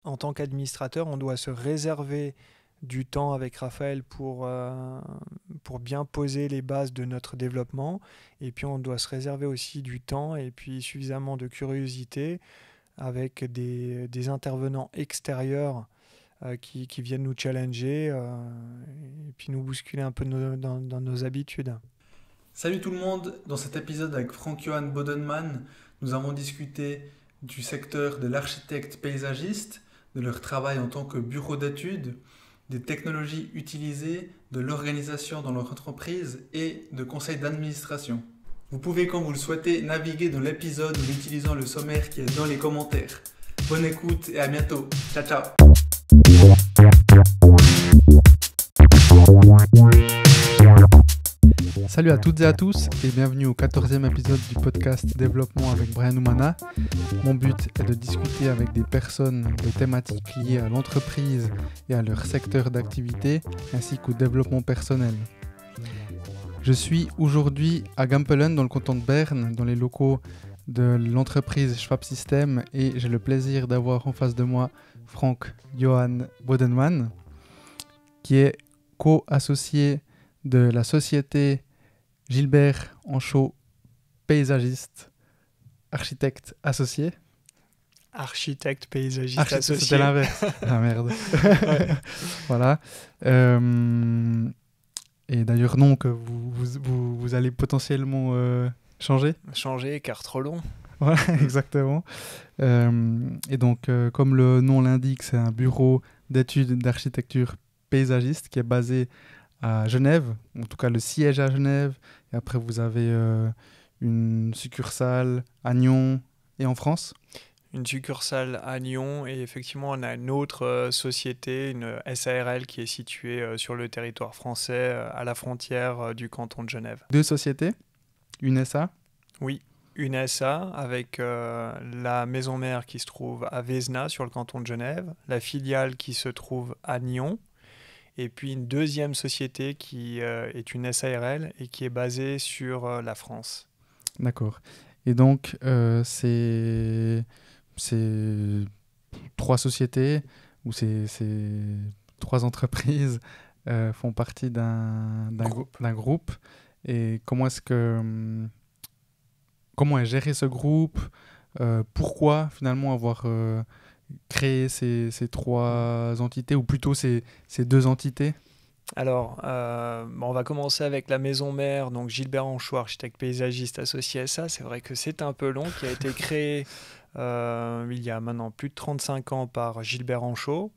En tant qu'administrateur, on doit se réserver du temps avec Raphaël pour bien poser les bases de notre développement. Et puis, on doit se réserver aussi du temps et puis suffisamment de curiosité avec des intervenants extérieurs qui viennent nous challenger et puis nous bousculer un peu dans nos habitudes. Salut tout le monde, dans cet épisode avec Frank-Johan Bodenman, nous avons discuté du secteur de l'architecte paysagiste, de leur travail en tant que bureau d'études, des technologies utilisées, de l'organisation dans leur entreprise et de conseils d'administration. Vous pouvez, quand vous le souhaitez, naviguer dans l'épisode en utilisant le sommaire qui est dans les commentaires. Bonne écoute et à bientôt. Ciao ciao. Salut à toutes et à tous et bienvenue au 14e épisode du podcast Développement avec Brian Oumana. Mon but est de discuter avec des personnes de thématiques liées à l'entreprise et à leur secteur d'activité ainsi qu'au développement personnel. Je suis aujourd'hui à Gampelen dans le canton de Berne, dans les locaux de l'entreprise Schwab System et j'ai le plaisir d'avoir en face de moi Frank-Johan Bodenman qui est co-associé de la société Gilbert Anchaud, paysagiste, architecte associé. Architecte paysagiste associé. C'était l'inverse. Ah merde. Voilà. Et d'ailleurs, non, que vous allez potentiellement changer. Changer, car trop long. Voilà, exactement. Et donc, comme le nom l'indique, c'est un bureau d'études d'architecture paysagiste qui est basé à Genève, en tout cas le siège à Genève, et après vous avez une succursale à Nyon et en France. Une succursale à Nyon et effectivement on a une autre société, une SARL qui est située sur le territoire français à la frontière du canton de Genève. Deux sociétés, une SA. Oui, une SA avec la maison mère qui se trouve à Vézena sur le canton de Genève, la filiale qui se trouve à Nyon, et puis une deuxième société qui est une SARL et qui est basée sur la France. D'accord. Et donc, ces trois sociétés ou ces trois entreprises font partie d'un groupe. Et comment est géré ce groupe? Pourquoi finalement avoir créé ces trois entités, ou plutôt ces deux entités? Alors, on va commencer avec la maison mère, donc Gilbert Anchaud, architecte paysagiste associé à ça. C'est vrai que c'est un peu long, qui a été créé il y a maintenant plus de 35 ans par Gilbert Anchaud.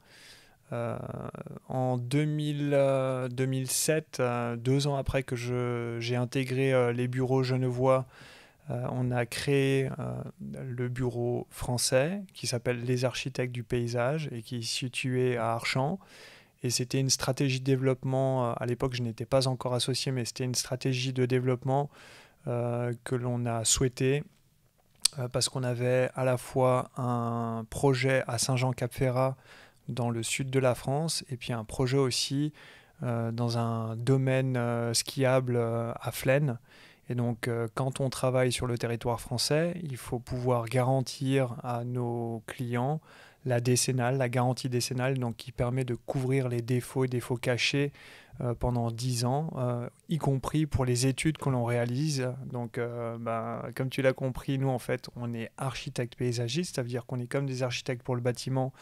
En 2007, 2 ans après que j'ai intégré les bureaux genevois, on a créé le bureau français qui s'appelle Les Architectes du Paysage et qui est situé à Archamps. Et c'était une stratégie de développement, à l'époque je n'étais pas encore associé, mais c'était une stratégie de développement que l'on a souhaité parce qu'on avait à la fois un projet à Saint-Jean-Cap-Ferrat dans le sud de la France et puis un projet aussi dans un domaine skiable à Flaine. Et donc, quand on travaille sur le territoire français, il faut pouvoir garantir à nos clients la décennale, la garantie décennale, donc qui permet de couvrir les défauts et défauts cachés pendant 10 ans, y compris pour les études que l'on réalise. Donc, comme tu l'as compris, nous, en fait, on est architecte paysagiste, ça veut dire qu'on est comme des architectes pour le bâtiment.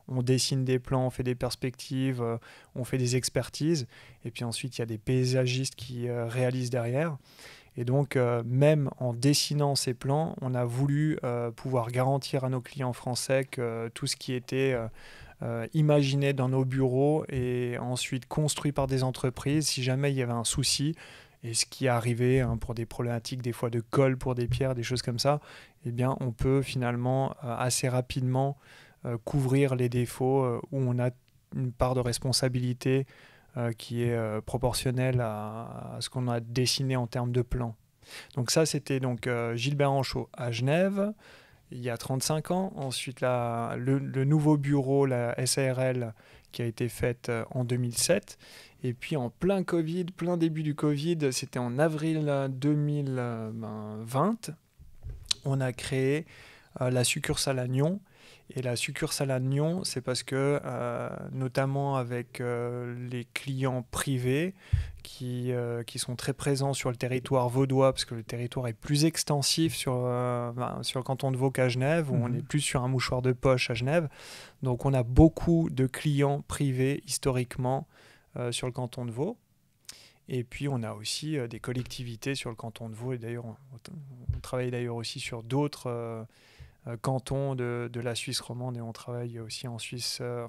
On dessine des plans, on fait des perspectives, on fait des expertises. Et puis ensuite, il y a des paysagistes qui réalisent derrière. Et donc, même en dessinant ces plans, on a voulu pouvoir garantir à nos clients français que tout ce qui était imaginé dans nos bureaux et ensuite construit par des entreprises, si jamais il y avait un souci, et ce qui est arrivé pour des problématiques des fois de colle pour des pierres, des choses comme ça, eh bien, on peut finalement assez rapidement couvrir les défauts où on a une part de responsabilité qui est proportionnel à ce qu'on a dessiné en termes de plan. Donc ça, c'était donc Gilbert Anchaud à Genève, il y a 35 ans. Ensuite, le nouveau bureau, la SARL, qui a été faite en 2007. Et puis en plein Covid, plein début du Covid, c'était en avril 2020, on a créé la succursale à Nyon. Et la succursale à Nyon, c'est parce que, notamment avec les clients privés qui sont très présents sur le territoire vaudois, parce que le territoire est plus extensif sur le canton de Vaud qu'à Genève, où on est plus sur un mouchoir de poche à Genève. Donc on a beaucoup de clients privés historiquement sur le canton de Vaud. Et puis on a aussi des collectivités sur le canton de Vaud. Et d'ailleurs, on travaille d'ailleurs aussi sur d'autres cantons de la Suisse romande, et on travaille aussi en Suisse, à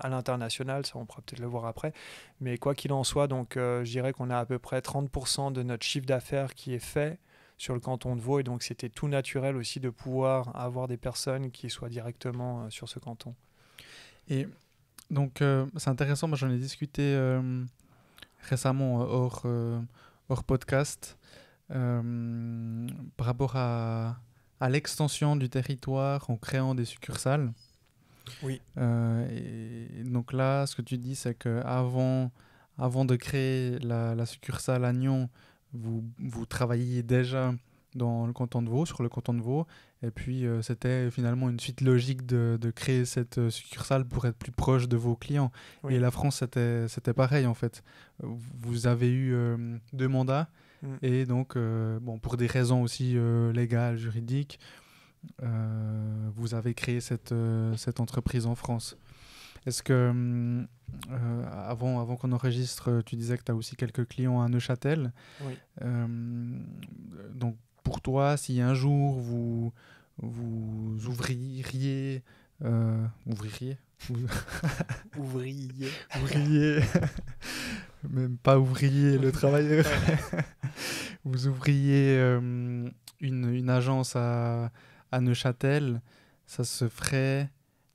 l'international, ça on pourra peut-être le voir après. Mais quoi qu'il en soit, donc, je dirais qu'on a à peu près 30% de notre chiffre d'affaires qui est fait sur le canton de Vaud, et donc c'était tout naturel aussi de pouvoir avoir des personnes qui soient directement sur ce canton. Et donc c'est intéressant, moi j'en ai discuté récemment hors podcast par rapport à l'extension du territoire en créant des succursales. Oui. Et donc là, ce que tu dis, c'est qu'avant de créer la succursale à Nyon, vous travailliez déjà dans le canton de Vaud, sur le canton de Vaud, et puis c'était finalement une suite logique de créer cette succursale pour être plus proche de vos clients. Oui. Et la France, c'était pareil en fait. Vous avez eu 2 mandats. Et donc, pour des raisons aussi légales, juridiques, vous avez créé cette entreprise en France. Est-ce que, avant qu'on enregistre, tu disais que tu as aussi quelques clients à Neuchâtel. Oui. Donc, pour toi, si un jour vous ouvririez... Ouvrier. Même pas ouvrier, le travailleur. Vous ouvriez une agence à Neuchâtel, ça se ferait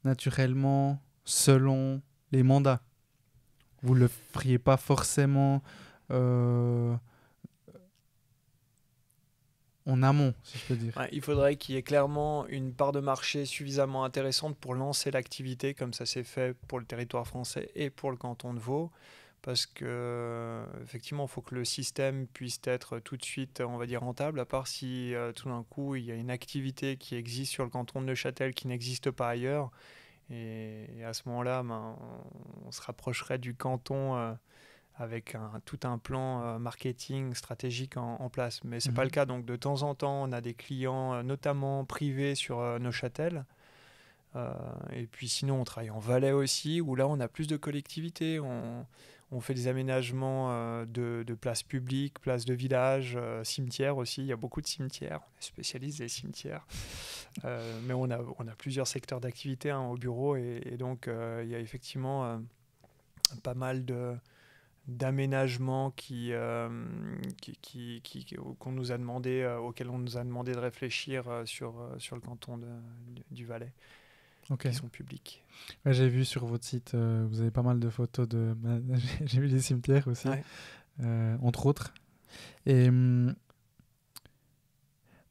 naturellement selon les mandats. Vous ne le feriez pas forcément en amont, si je peux dire. Ouais, il faudrait qu'il y ait clairement une part de marché suffisamment intéressante pour lancer l'activité, comme ça s'est fait pour le territoire français et pour le canton de Vaud. Parce que effectivement, il faut que le système puisse être tout de suite, on va dire, rentable, à part si tout d'un coup, il y a une activité qui existe sur le canton de Neuchâtel qui n'existe pas ailleurs. Et à ce moment-là, on se rapprocherait du canton avec tout un plan marketing stratégique en place. Mais ce n'est pas le cas. Donc de temps en temps, on a des clients, notamment privés sur Neuchâtel. Et puis sinon, on travaille en Valais aussi, où là, on a plus de collectivités. On fait des aménagements de places publiques, places de village, cimetières aussi. Il y a beaucoup de cimetières. On est spécialiste des cimetières. Mais on a plusieurs secteurs d'activité au bureau. Et donc, il y a effectivement pas mal d'aménagements qu'on nous a demandé, auxquels on nous a demandé de réfléchir sur le canton du Valais. Okay. Qui sont publics. Ouais, j'ai vu sur votre site, vous avez pas mal de photos j'ai vu des cimetières aussi, ouais. Entre autres. Et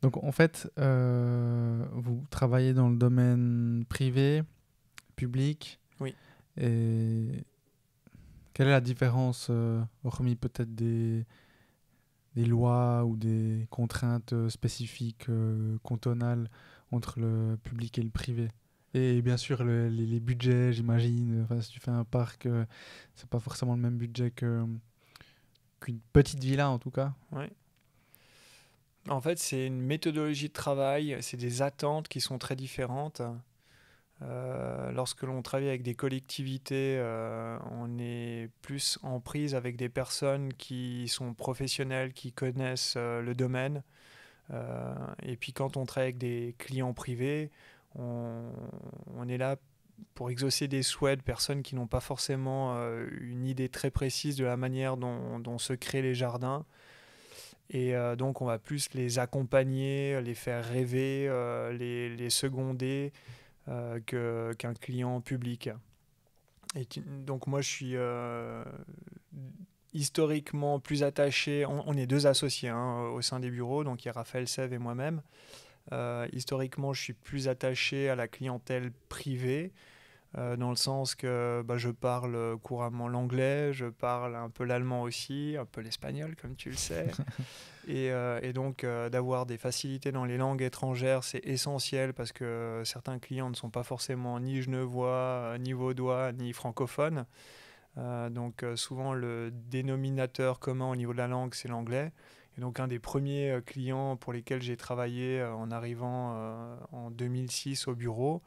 donc en fait, vous travaillez dans le domaine privé, public. Oui. Et quelle est la différence, hormis peut-être des lois ou des contraintes spécifiques cantonales entre le public et le privé? Et bien sûr, les budgets, j'imagine. Enfin, si tu fais un parc, c'est pas forcément le même budget qu'une petite villa, en tout cas. Oui. En fait, c'est une méthodologie de travail, c'est des attentes qui sont très différentes. Lorsque l'on travaille avec des collectivités, on est plus en prise avec des personnes qui sont professionnelles, qui connaissent le domaine. Et puis quand on travaille avec des clients privés, on est là pour exaucer des souhaits de personnes qui n'ont pas forcément une idée très précise de la manière dont se créent les jardins. Et donc on va plus les accompagner, les faire rêver, les seconder qu'un client public. Et donc moi je suis historiquement plus attaché, on est 2 associés au sein des bureaux, donc il y a Raphaël Sève et moi-même. Historiquement, je suis plus attaché à la clientèle privée, dans le sens que je parle couramment l'anglais, je parle un peu l'allemand aussi, un peu l'espagnol comme tu le sais. Et donc d'avoir des facilités dans les langues étrangères, c'est essentiel parce que certains clients ne sont pas forcément ni genevois, ni vaudois, ni francophones. Donc souvent le dénominateur commun au niveau de la langue, c'est l'anglais. Et donc un des premiers clients pour lesquels j'ai travaillé en arrivant en 2006 au bureau,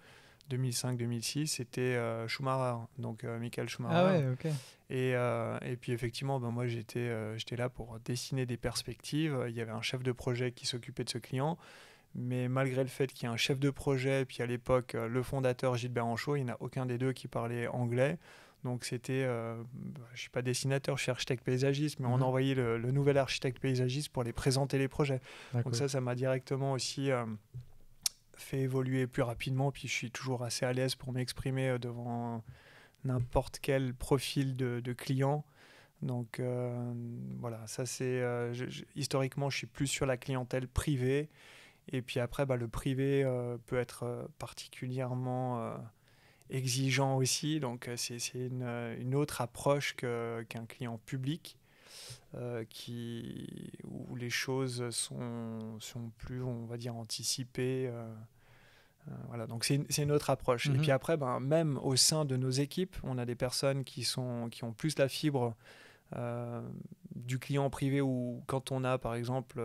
2005-2006, c'était Schumacher, donc Michael Schumacher. Ah ouais, ok. Et puis effectivement, moi j'étais là pour dessiner des perspectives. Il y avait un chef de projet qui s'occupait de ce client, mais malgré le fait qu'il y ait un chef de projet, puis à l'époque le fondateur Gilbert Anchaud, il n'y en a aucun des deux qui parlait anglais. Donc c'était, je ne suis pas dessinateur, je suis architecte paysagiste, mais on envoyait le nouvel architecte paysagiste pour les présenter les projets. D'accord. Donc ça m'a directement aussi fait évoluer plus rapidement, puis je suis toujours assez à l'aise pour m'exprimer devant n'importe quel profil de client. Donc voilà, ça c'est historiquement je suis plus sur la clientèle privée, et puis après le privé peut être particulièrement exigeant aussi, donc c'est une autre approche qu'un client public où les choses sont plus, on va dire, anticipées. Voilà, donc c'est une autre approche. Et puis après, même au sein de nos équipes, on a des personnes qui ont plus la fibre du client privé, ou quand on a par exemple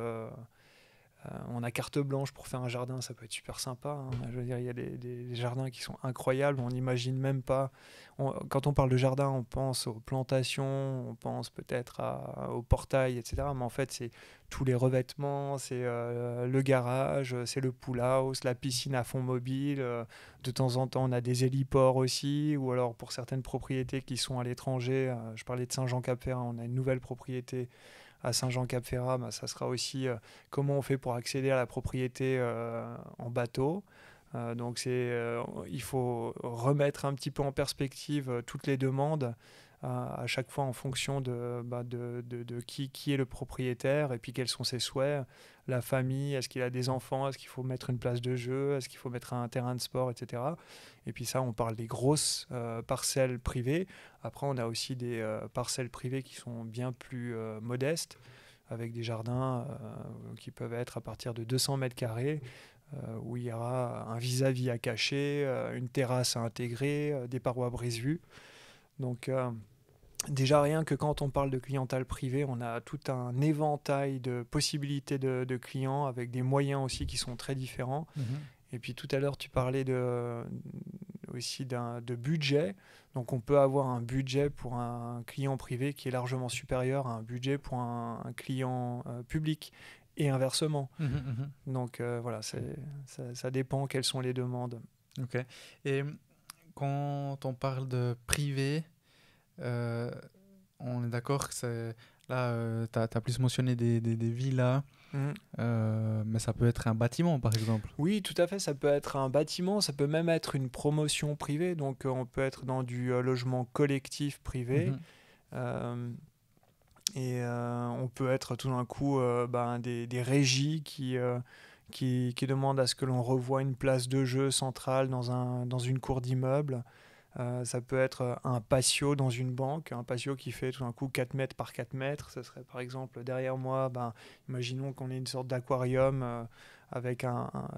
on a carte blanche pour faire un jardin, ça peut être super sympa, hein. Je veux dire, il y a des jardins qui sont incroyables, on n'imagine même pas. Quand on parle de jardin, on pense aux plantations, on pense peut-être au portail, etc. Mais en fait, c'est tous les revêtements, c'est le garage, c'est le pool house, la piscine à fond mobile. De temps en temps, on a des héliports aussi, ou alors pour certaines propriétés qui sont à l'étranger. Je parlais de Saint-Jean-Cap-Ferrat, on a une nouvelle propriété à Saint-Jean-Cap-Ferrat, ça sera aussi comment on fait pour accéder à la propriété en bateau. Donc il faut remettre un petit peu en perspective toutes les demandes à chaque fois en fonction de qui est le propriétaire, et puis quels sont ses souhaits, la famille, est-ce qu'il a des enfants, est-ce qu'il faut mettre une place de jeu, est-ce qu'il faut mettre un terrain de sport, etc. Et puis ça, on parle des grosses parcelles privées. Après, on a aussi des parcelles privées qui sont bien plus modestes, avec des jardins qui peuvent être à partir de 200 mètres carrés, où il y aura un vis-à-vis à cacher, une terrasse à intégrer, des parois brise-vue. Donc déjà, rien que quand on parle de clientèle privée, on a tout un éventail de possibilités de clients, avec des moyens aussi qui sont très différents. Et puis tout à l'heure, tu parlais aussi de budget. Donc on peut avoir un budget pour un client privé qui est largement supérieur à un budget pour un client public, et inversement. Donc voilà, ça dépend quelles sont les demandes. Ok. Et quand on parle de privé, on est d'accord que c'est... Là, tu as plus mentionné des villas, mais ça peut être un bâtiment, par exemple. Oui, tout à fait, ça peut être un bâtiment, ça peut même être une promotion privée, donc on peut être dans du logement collectif privé, et on peut être tout d'un coup des régies qui demandent à ce que l'on revoie une place de jeu centrale dans une cour d'immeuble. Ça peut être un patio dans une banque, un patio qui fait tout d'un coup 4 mètres par 4 mètres. Ça serait par exemple derrière moi, imaginons qu'on ait une sorte d'aquarium avec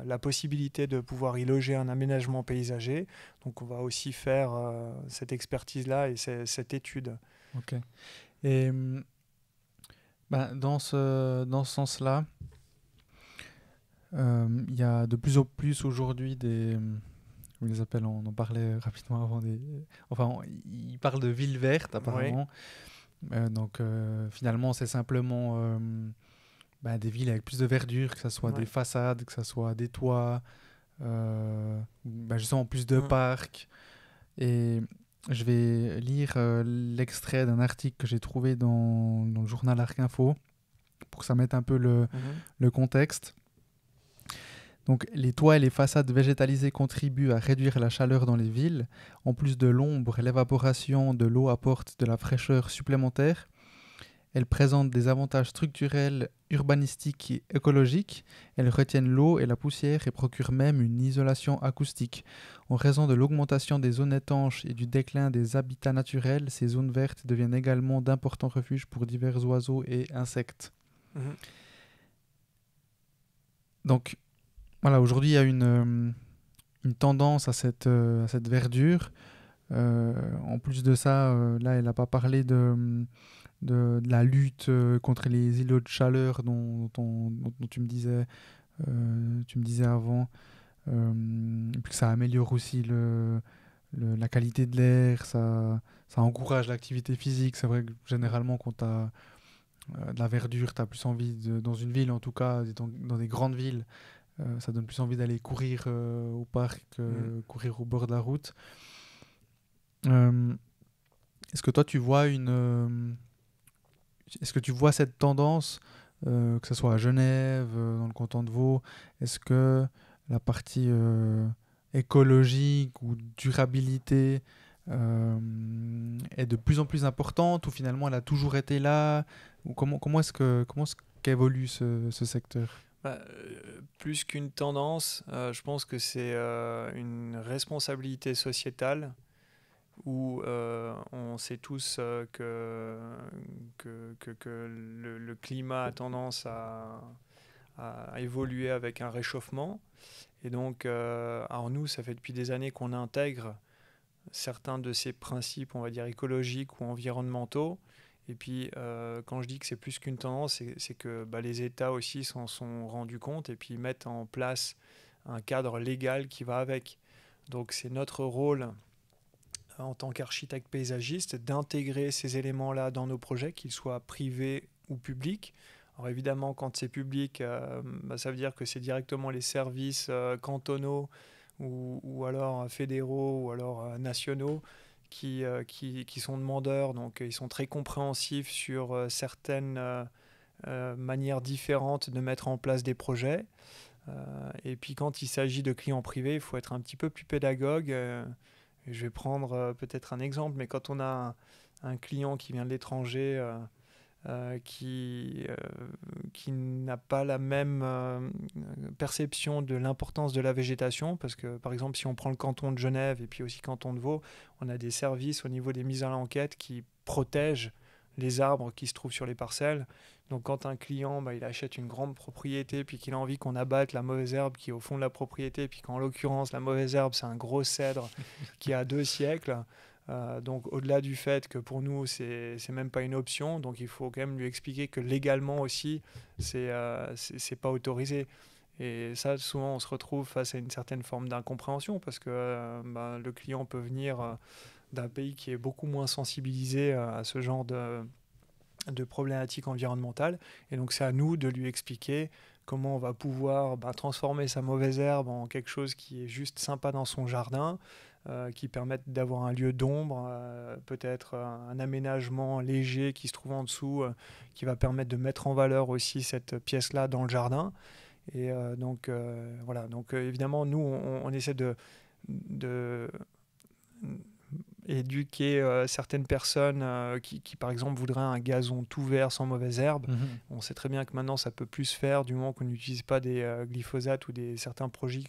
la possibilité de pouvoir y loger un aménagement paysager. Donc on va aussi faire cette expertise-là et cette étude. Ok. Et dans ce sens-là, il y a de plus en plus aujourd'hui des... On les appelle, on en parlait rapidement avant. Ils parlent de villes vertes apparemment. Oui. Donc finalement, c'est simplement des villes avec plus de verdure, que ce soit des façades, que ce soit des toits, justement plus de parcs. Et je vais lire l'extrait d'un article que j'ai trouvé dans le journal Arc Info pour que ça mette un peu le contexte. Donc, les toits et les façades végétalisées contribuent à réduire la chaleur dans les villes. En plus de l'ombre, l'évaporation de l'eau apporte de la fraîcheur supplémentaire. Elles présentent des avantages structurels, urbanistiques et écologiques. Elles retiennent l'eau et la poussière et procurent même une isolation acoustique. En raison de l'augmentation des zones étanches et du déclin des habitats naturels, ces zones vertes deviennent également d'importants refuges pour divers oiseaux et insectes. Mhm. Donc, voilà, aujourd'hui, il y a une tendance à cette verdure. En plus de ça, là, elle n'a pas parlé de la lutte contre les îlots de chaleur dont tu me disais avant, et puis que ça améliore aussi la qualité de l'air, ça encourage l'activité physique. C'est vrai que généralement, quand tu as de la verdure, tu as plus envie, dans une ville en tout cas, dans des grandes villes, ça donne plus envie d'aller courir au parc, courir au bord de la route. Est-ce que toi, tu vois est-ce que tu vois cette tendance, que ce soit à Genève, dans le canton de Vaud? Est-ce que la partie écologique ou durabilité est de plus en plus importante, ou finalement elle a toujours été là? Ou comment est-ce qu'évolue ce secteur? Plus qu'une tendance, je pense que c'est une responsabilité sociétale où on sait tous que le climat a tendance à évoluer avec un réchauffement. Et donc, alors nous, ça fait depuis des années qu'on intègre certains de ces principes, on va dire, écologiques ou environnementaux. Et puis, quand je dis que c'est plus qu'une tendance, c'est que les États aussi s'en sont rendus compte et puis mettent en place un cadre légal qui va avec. Donc, c'est notre rôle en tant qu'architecte paysagiste d'intégrer ces éléments-là dans nos projets, qu'ils soient privés ou publics. Alors évidemment, quand c'est public, ça veut dire que c'est directement les services cantonaux ou alors fédéraux ou alors nationaux qui sont demandeurs. Donc ils sont très compréhensifs sur certaines manières différentes de mettre en place des projets. Et puis quand il s'agit de clients privés, il faut être un petit peu plus pédagogue. Je vais prendre peut-être un exemple, mais quand on a un client qui vient de l'étranger, qui n'a pas la même perception de l'importance de la végétation, parce que par exemple si on prend le canton de Genève et puis aussi le canton de Vaud, on a des services au niveau des mises à l'enquête qui protègent les arbres qui se trouvent sur les parcelles. Donc quand un client il achète une grande propriété puis qu'il a envie qu'on abatte la mauvaise herbe qui est au fond de la propriété, puis qu'en l'occurrence la mauvaise herbe c'est un gros cèdre qui a 2 siècles, donc au-delà du fait que pour nous c'est même pas une option, donc il faut quand même lui expliquer que légalement aussi c'est pas autorisé. Et ça, souvent, on se retrouve face à une certaine forme d'incompréhension parce que le client peut venir d'un pays qui est beaucoup moins sensibilisé à ce genre de problématiques environnementales. Et donc, c'est à nous de lui expliquer comment on va pouvoir transformer sa mauvaise herbe en quelque chose qui est juste sympa dans son jardin, qui permette d'avoir un lieu d'ombre, peut-être un aménagement léger qui se trouve en dessous, qui va permettre de mettre en valeur aussi cette pièce-là dans le jardin. Et donc, voilà. Donc, évidemment, nous, on essaie de éduquer certaines personnes qui, par exemple, voudraient un gazon tout vert sans mauvaise herbe. On sait très bien que maintenant, ça peut plus se faire du moment qu'on n'utilise pas des glyphosates ou certains produits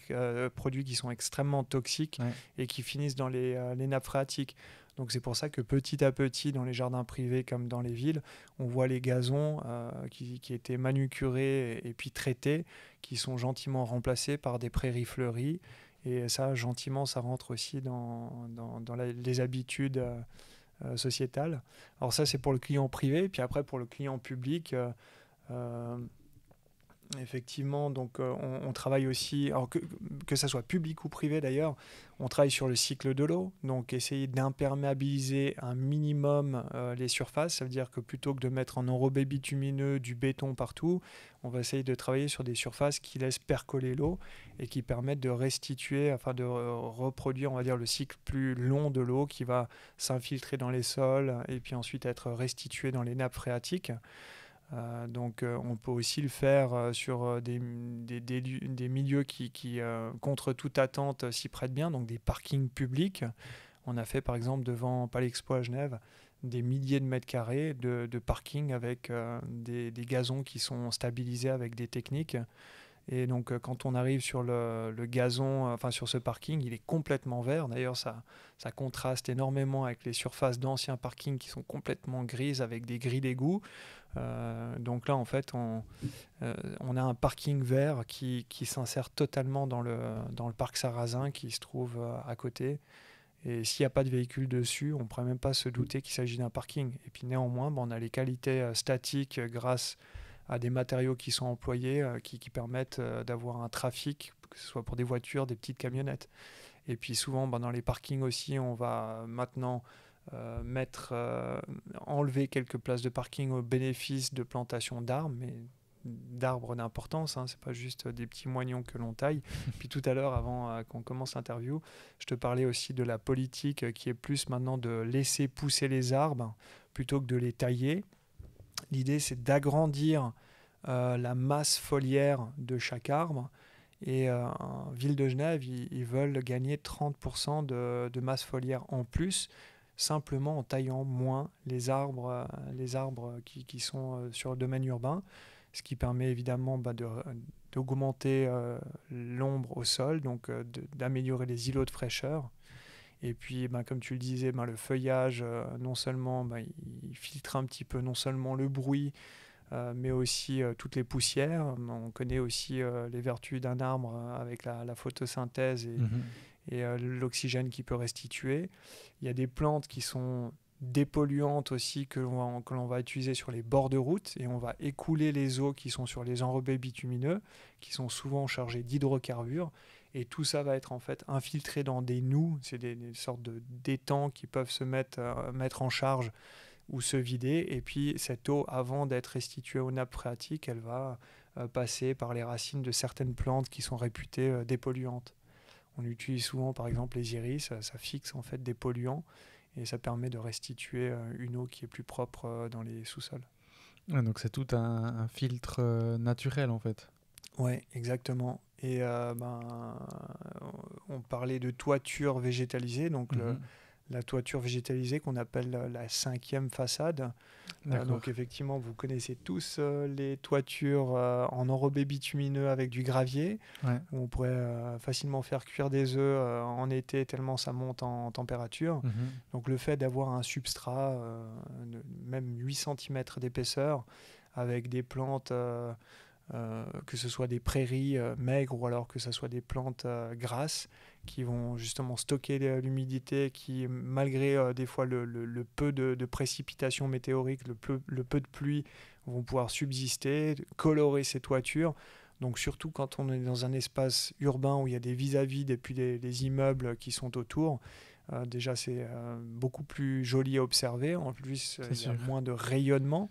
qui sont extrêmement toxiques et qui finissent dans les nappes phréatiques. Donc c'est pour ça que petit à petit, dans les jardins privés comme dans les villes, on voit les gazons qui étaient manucurés et puis traités, qui sont gentiment remplacés par des prairies fleuries. Et ça, gentiment, ça rentre aussi dans les habitudes sociétales. Alors ça, c'est pour le client privé. Puis après, pour le client public, effectivement, donc on travaille aussi, alors que ça soit public ou privé d'ailleurs, on travaille sur le cycle de l'eau, donc essayer d'imperméabiliser un minimum les surfaces. Ça veut dire que plutôt que de mettre en enrobé bitumineux du béton partout, on va essayer de travailler sur des surfaces qui laissent percoler l'eau et qui permettent de restituer, afin de reproduire, on va dire, le cycle plus long de l'eau qui va s'infiltrer dans les sols et puis ensuite être restitué dans les nappes phréatiques. Donc on peut aussi le faire sur des milieux qui contre toute attente s'y prêtent bien, donc des parkings publics. On a fait par exemple devant Palexpo à Genève des milliers de mètres carrés de parking avec des gazons qui sont stabilisés avec des techniques. Et donc, quand on arrive sur le gazon, enfin sur ce parking, il est complètement vert. D'ailleurs, ça contraste énormément avec les surfaces d'anciens parkings qui sont complètement grises avec des grilles d'égout. Donc là, en fait, on a un parking vert qui s'insère totalement dans le parc Sarrazin qui se trouve à côté. Et s'il n'y a pas de véhicule dessus, on ne pourrait même pas se douter qu'il s'agit d'un parking. Et puis néanmoins, on a les qualités statiques grâce à des matériaux qui sont employés qui permettent d'avoir un trafic, que ce soit pour des voitures, des petites camionnettes. Et puis souvent, dans les parkings aussi, on va maintenant enlever quelques places de parking au bénéfice de plantation d'arbres, mais d'arbres d'importance, hein, c'est pas juste des petits moignons que l'on taille. Puis tout à l'heure, avant qu'on commence l'interview, je te parlais aussi de la politique qui est plus maintenant de laisser pousser les arbres plutôt que de les tailler. L'idée, c'est d'agrandir la masse foliaire de chaque arbre. Et en Ville de Genève, ils veulent gagner 30% de masse foliaire en plus, simplement en taillant moins les arbres qui sont sur le domaine urbain, ce qui permet évidemment d'augmenter l'ombre au sol, donc d'améliorer les îlots de fraîcheur. Et puis, comme tu le disais, le feuillage, non seulement il filtre un petit peu non seulement le bruit, mais aussi toutes les poussières. On connaît aussi les vertus d'un arbre avec la photosynthèse et l'oxygène qu'il peut restituer. Il y a des plantes qui sont dépolluantes aussi que l'on va utiliser sur les bords de route, et on va écouler les eaux qui sont sur les enrobés bitumineux, qui sont souvent chargés d'hydrocarbures. Et tout ça va être en fait infiltré dans des noues, c'est des sortes d'étangs qui peuvent se mettre en charge ou se vider. Et puis cette eau, avant d'être restituée aux nappes phréatiques, elle va passer par les racines de certaines plantes qui sont réputées dépolluantes. On utilise souvent par exemple les iris, ça fixe en fait des polluants et ça permet de restituer une eau qui est plus propre dans les sous-sols. Ouais, donc c'est tout un filtre naturel en fait. Ouais, exactement. Et on parlait de toiture végétalisée, donc la toiture végétalisée qu'on appelle la 5e façade. Donc effectivement, vous connaissez tous les toitures en enrobé bitumineux avec du gravier, où on pourrait facilement faire cuire des œufs en été tellement ça monte en température. Donc le fait d'avoir un substrat de même 8 cm d'épaisseur avec des plantes... que ce soit des prairies maigres ou alors que ce soit des plantes grasses qui vont justement stocker l'humidité, qui malgré des fois le peu de précipitations météoriques, le peu de pluie, vont pouvoir subsister, colorer ces toitures. Donc surtout quand on est dans un espace urbain où il y a des vis-à-vis et puis des immeubles qui sont autour, déjà c'est beaucoup plus joli à observer. En plus, il y a moins de rayonnement.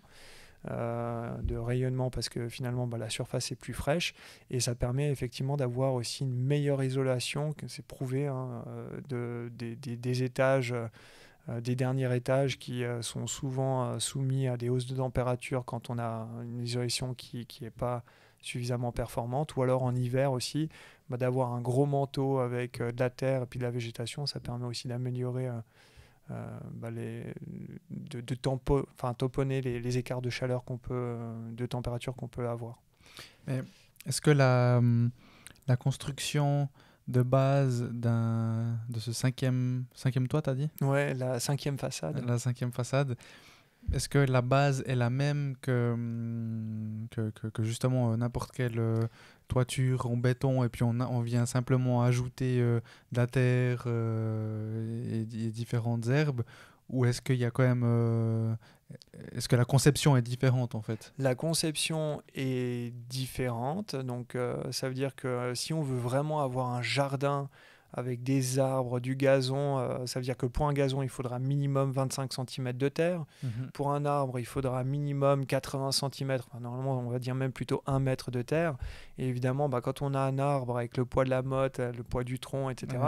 Parce que finalement la surface est plus fraîche et ça permet effectivement d'avoir aussi une meilleure isolation, que c'est prouvé, des étages, des derniers étages qui sont souvent soumis à des hausses de température quand on a une isolation qui n'est pas suffisamment performante, ou alors en hiver aussi d'avoir un gros manteau avec de la terre et puis de la végétation. Ça permet aussi d'améliorer tamponner les écarts de chaleur de température qu'on peut avoir. Mais est-ce que la construction de base de ce cinquième toit, t'as dit ? Ouais, la 5e façade. La 5e façade. Est-ce que la base est la même que justement n'importe quelle toiture en béton et puis on vient simplement ajouter de la terre et différentes herbes, ou est-ce qu'il y a quand même est-ce que la conception est différente en fait ? La conception est différente, donc ça veut dire que si on veut vraiment avoir un jardin avec des arbres, du gazon, ça veut dire que pour un gazon, il faudra minimum 25 cm de terre. Pour un arbre, il faudra minimum 80 cm, normalement on va dire même plutôt 1 mètre de terre. Et évidemment, quand on a un arbre avec le poids de la motte, le poids du tronc, etc.,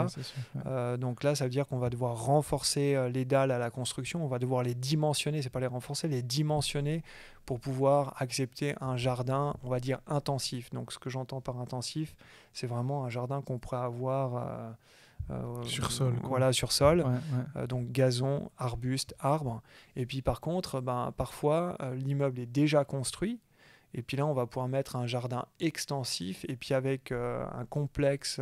donc là, ça veut dire qu'on va devoir renforcer les dalles à la construction, on va devoir les dimensionner, c'est pas les renforcer, les dimensionner pour pouvoir accepter un jardin, on va dire, intensif. Donc ce que j'entends par intensif, c'est vraiment un jardin qu'on pourrait avoir Sur sol, quoi. Voilà, sur sol. Ouais. Donc gazon, arbuste, arbre. Et puis par contre, parfois, l'immeuble est déjà construit. Et puis là, on va pouvoir mettre un jardin extensif. Et puis avec un complexe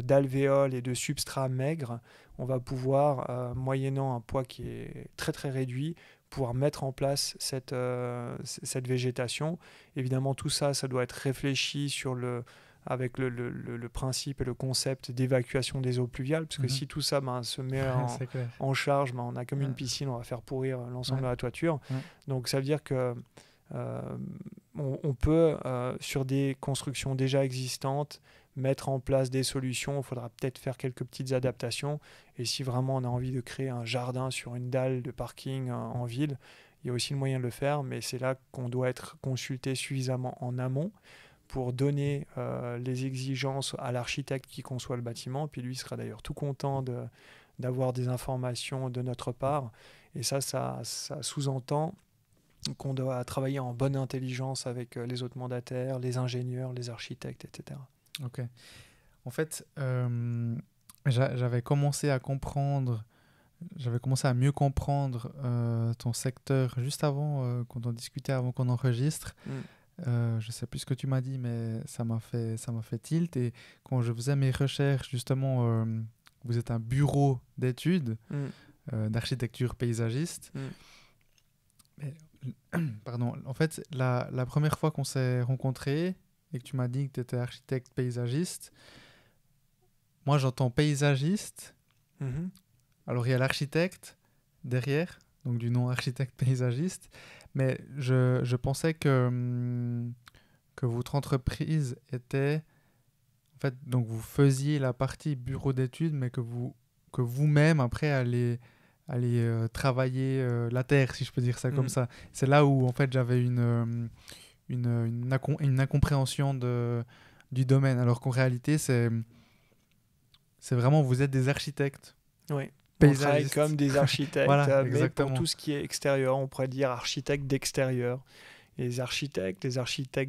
d'alvéoles et de substrats maigres, on va pouvoir, moyennant un poids qui est très très réduit, pouvoir mettre en place cette végétation. Évidemment, tout ça, ça doit être réfléchi avec le principe et le concept d'évacuation des eaux pluviales, parce que si tout ça se met en charge, on a comme une piscine, on va faire pourrir l'ensemble de la toiture. Donc ça veut dire que on peut, sur des constructions déjà existantes, mettre en place des solutions. Il faudra peut-être faire quelques petites adaptations. Et si vraiment on a envie de créer un jardin sur une dalle de parking en ville, il y a aussi le moyen de le faire, mais c'est là qu'on doit être consulté suffisamment en amont pour donner les exigences à l'architecte qui conçoit le bâtiment. Puis lui sera d'ailleurs tout content d'avoir des informations de notre part. Et ça sous-entend qu'on doit travailler en bonne intelligence avec les autres mandataires, les ingénieurs, les architectes, etc. Ok. En fait, j'avais commencé à mieux comprendre ton secteur juste avant quand on discutait, avant qu'on enregistre. Je ne sais plus ce que tu m'as dit, mais ça m'a fait tilt. Et quand je faisais mes recherches, justement, vous êtes un bureau d'études d'architecture paysagiste. Mais, pardon, en fait, la première fois qu'on s'est rencontrés et que tu m'as dit que tu étais architecte paysagiste, moi j'entends paysagiste. Alors il y a l'architecte derrière, donc du nom architecte paysagiste, mais je pensais que votre entreprise était, en fait, donc vous faisiez la partie bureau d'études, mais que vous-même après allez travailler la terre, si je peux dire ça comme ça. C'est là où en fait j'avais une incompréhension du domaine, alors qu'en réalité c'est vraiment, vous êtes des architectes. Oui, on travaille comme des architectes, voilà, mais pour tout ce qui est extérieur, on pourrait dire architecte d'extérieur. Les architectes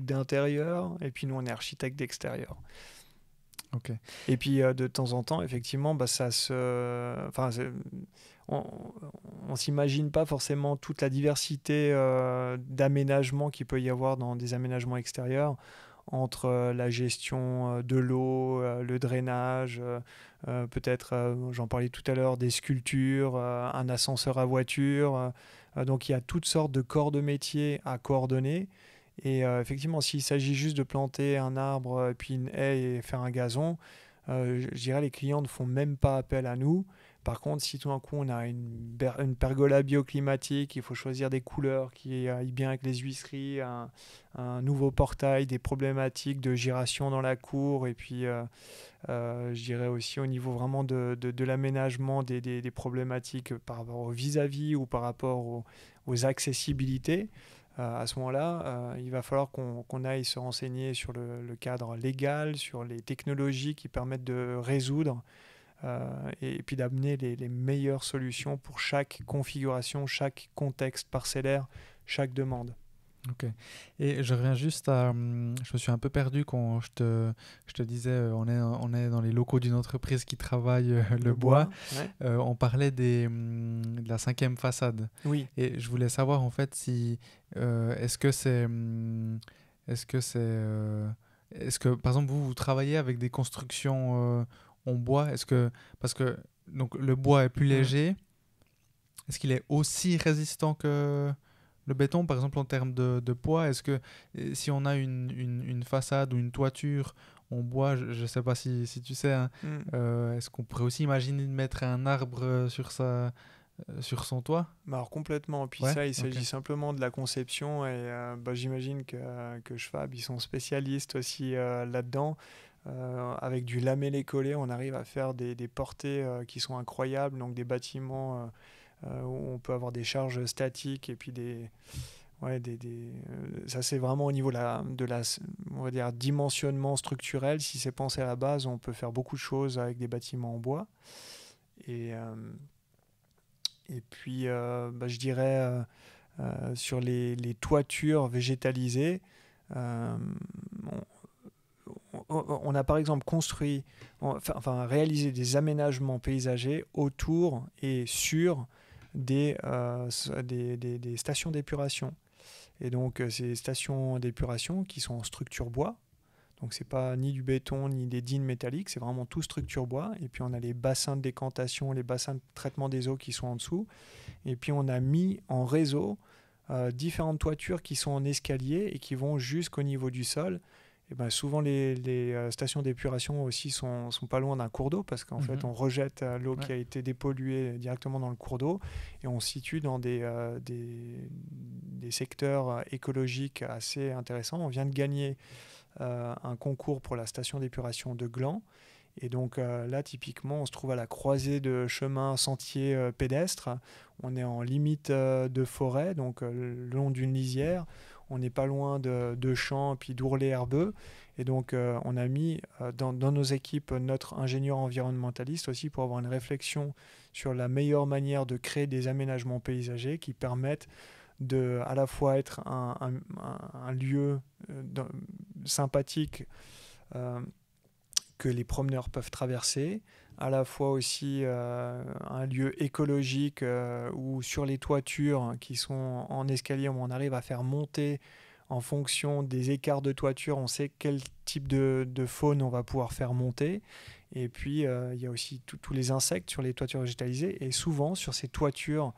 d'intérieur, et puis nous on est architectes d'extérieur. Okay. Et puis de temps en temps, effectivement, on s'imagine pas forcément toute la diversité d'aménagements qu'il peut y avoir dans des aménagements extérieurs, entre la gestion de l'eau, le drainage, peut-être, j'en parlais tout à l'heure, des sculptures, un ascenseur à voiture. Donc il y a toutes sortes de corps de métier à coordonner. Et effectivement, s'il s'agit juste de planter un arbre, puis une haie et faire un gazon, je dirais les clients ne font même pas appel à nous. Par contre, si tout d'un coup on a une pergola bioclimatique, il faut choisir des couleurs qui aillent bien avec les huisseries, un nouveau portail, des problématiques de giration dans la cour, et puis je dirais aussi au niveau vraiment de l'aménagement des problématiques par rapport au vis-à-vis ou par rapport aux accessibilités. À ce moment-là, il va falloir qu'on aille se renseigner sur le cadre légal, sur les technologies qui permettent de résoudre et puis d'amener les meilleures solutions pour chaque configuration, chaque contexte parcellaire, chaque demande. Ok. Et je reviens juste à... Je me suis un peu perdu quand je te disais on est dans les locaux d'une entreprise qui travaille le bois. Ouais. On parlait de la 5e façade. Oui. Et je voulais savoir en fait si... Est-ce que par exemple vous travaillez avec des constructions en bois? Parce que donc, le bois est plus léger. Est-ce qu'il est aussi résistant que le béton, par exemple, en termes de poids? Est-ce que si on a une façade ou une toiture en bois, je ne sais pas si tu sais, hein, est-ce qu'on pourrait aussi imaginer de mettre un arbre sur son toit? Alors complètement. Puis ça, il s'agit simplement de la conception. Et j'imagine que Schwab, ils sont spécialistes aussi là-dedans. Avec du lamellé collé, on arrive à faire des portées qui sont incroyables. Donc des bâtiments... où on peut avoir des charges statiques et puis ça c'est vraiment au niveau de la on va dire dimensionnement structurel. Si c'est pensé à la base, on peut faire beaucoup de choses avec des bâtiments en bois. Et puis je dirais sur les toitures végétalisées, on a par exemple réalisé des aménagements paysagers autour et sur des stations d'épuration. Et donc, ces stations d'épuration qui sont en structure bois. Donc, ce n'est pas ni du béton, ni des dînes métalliques, c'est vraiment tout structure bois. Et puis, on a les bassins de décantation, les bassins de traitement des eaux qui sont en dessous. Et puis, on a mis en réseau différentes toitures qui sont en escalier et qui vont jusqu'au niveau du sol. Et ben, souvent, les stations d'épuration aussi sont pas loin d'un cours d'eau parce qu'en fait, on rejette l'eau qui a été dépolluée directement dans le cours d'eau et on se situe dans des secteurs écologiques assez intéressants. On vient de gagner un concours pour la station d'épuration de Gland. Et donc là, typiquement, on se trouve à la croisée de chemins, sentiers pédestres. On est en limite de forêt, donc le long d'une lisière. On n'est pas loin de champs puis d'ourlets herbeux. Et donc, on a mis dans nos équipes notre ingénieur environnementaliste aussi pour avoir une réflexion sur la meilleure manière de créer des aménagements paysagers qui permettent de à la fois être un lieu sympathique que les promeneurs peuvent traverser, à la fois aussi un lieu écologique où sur les toitures qui sont en escalier, où on arrive à faire monter en fonction des écarts de toiture, on sait quel type de faune on va pouvoir faire monter. Et puis, il y a aussi tous les insectes sur les toitures végétalisées. Et souvent, sur ces toitures,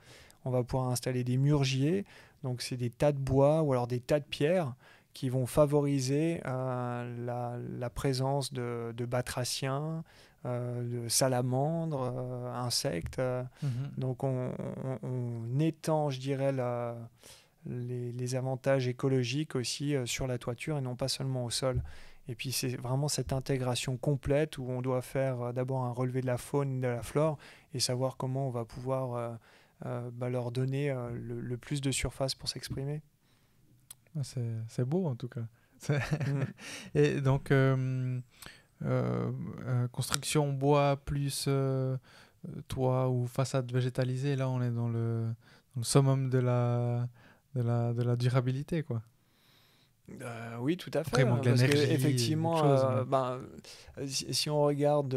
on va pouvoir installer des murgiers. Donc, c'est des tas de bois ou alors des tas de pierres qui vont favoriser la présence de batraciens, de salamandres, insectes. Donc, on étend, je dirais, les avantages écologiques aussi sur la toiture et non pas seulement au sol. Et puis, c'est vraiment cette intégration complète où on doit faire d'abord un relevé de la faune et de la flore et savoir comment on va pouvoir leur donner le plus de surface pour s'exprimer. C'est beau en tout cas. Et donc, construction bois plus toit ou façade végétalisée, là on est dans le summum de la durabilité, quoi. Oui, tout à fait. Après, il manque parce l'énergie, qu'effectivement, si on regarde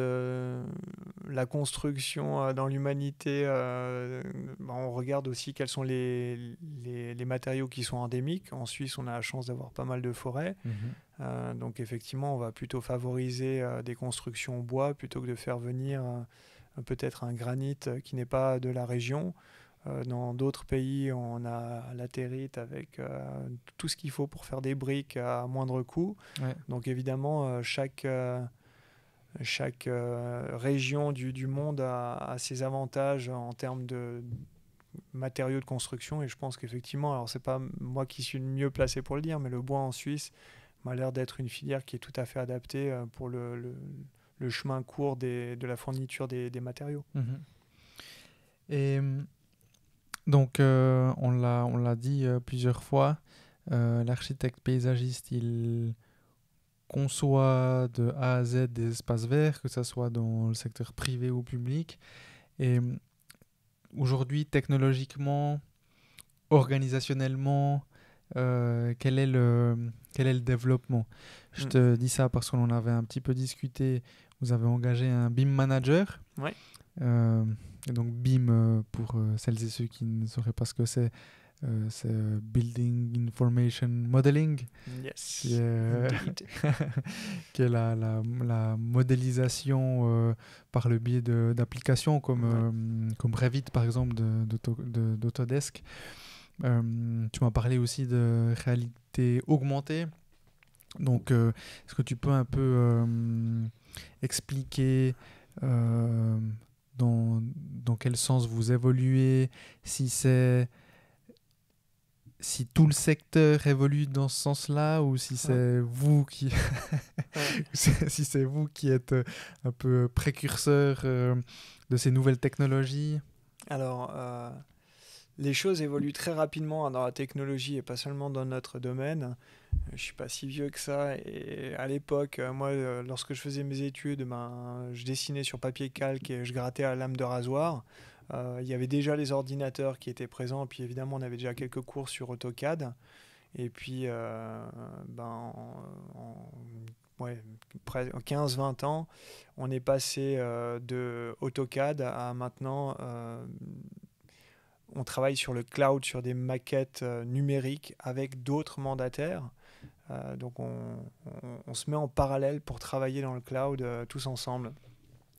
la construction dans l'humanité, on regarde aussi quels sont les matériaux qui sont endémiques. En Suisse, on a la chance d'avoir pas mal de forêts. Donc, effectivement, on va plutôt favoriser des constructions en bois plutôt que de faire venir peut-être un granit qui n'est pas de la région. Dans d'autres pays, on a latérite avec tout ce qu'il faut pour faire des briques à moindre coût. Ouais. Donc évidemment, chaque région du monde a ses avantages en termes de matériaux de construction. Et je pense qu'effectivement, alors c'est pas moi qui suis le mieux placé pour le dire, mais le bois en Suisse m'a l'air d'être une filière qui est tout à fait adaptée pour le chemin court de la fourniture des matériaux. Et donc, on l'a dit plusieurs fois, l'architecte paysagiste, il conçoit de A à Z des espaces verts, que ce soit dans le secteur privé ou public. Et aujourd'hui, technologiquement, organisationnellement, quel est le développement ? Je te dis ça parce qu'on en avait un petit peu discuté. Vous avez engagé un BIM manager. Ouais. Et donc BIM, pour celles et ceux qui ne sauraient pas ce que c'est Building Information Modeling, yes. qui est la modélisation par le biais d'applications comme Revit par exemple d'Autodesk. Tu m'as parlé aussi de réalité augmentée. Donc, est-ce que tu peux un peu expliquer dans quel sens vous évoluez, si tout le secteur évolue dans ce sens-là ou si c'est vous qui si c'est vous qui êtes un peu précurseur de ces nouvelles technologies? Alors, les choses évoluent très rapidement dans la technologie et pas seulement dans notre domaine. Je ne suis pas si vieux que ça. Et à l'époque, moi, lorsque je faisais mes études, je dessinais sur papier calque et je grattais à la lame de rasoir. Il y avait déjà les ordinateurs qui étaient présents. Et puis évidemment, on avait déjà quelques cours sur AutoCAD. Et puis, 15-20 ans, on est passé de AutoCAD à maintenant, on travaille sur le cloud, sur des maquettes numériques avec d'autres mandataires. Donc on se met en parallèle pour travailler dans le cloud tous ensemble.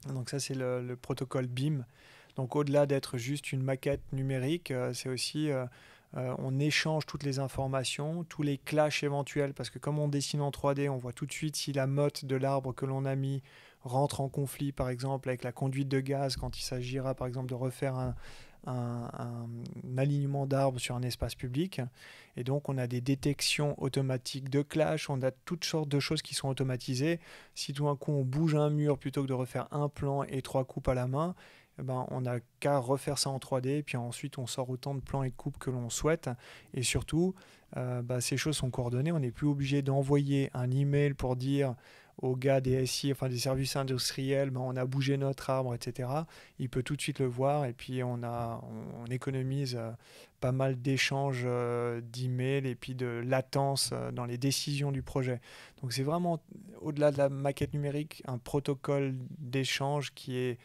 Donc ça, c'est le protocole BIM. Donc au-delà d'être juste une maquette numérique, c'est aussi on échange toutes les informations, tous les clashs éventuels, parce que comme on dessine en 3D, on voit tout de suite si la motte de l'arbre que l'on a mis rentre en conflit, par exemple, avec la conduite de gaz, quand il s'agira, par exemple, de refaire un alignement d'arbres sur un espace public. Et donc, on a des détections automatiques de clash, on a toutes sortes de choses qui sont automatisées. Si tout d'un coup, on bouge un mur plutôt que de refaire un plan et 3 coupes à la main, on n'a qu'à refaire ça en 3D, et puis ensuite on sort autant de plans et de coupes que l'on souhaite. Et surtout, ces choses sont coordonnées. On n'est plus obligé d'envoyer un email pour dire aux gars des SI, enfin des services industriels, on a bougé notre arbre, etc. Il peut tout de suite le voir, et puis on économise pas mal d'échanges d'emails et puis de latence dans les décisions du projet. Donc c'est vraiment, au-delà de la maquette numérique, un protocole d'échange qui est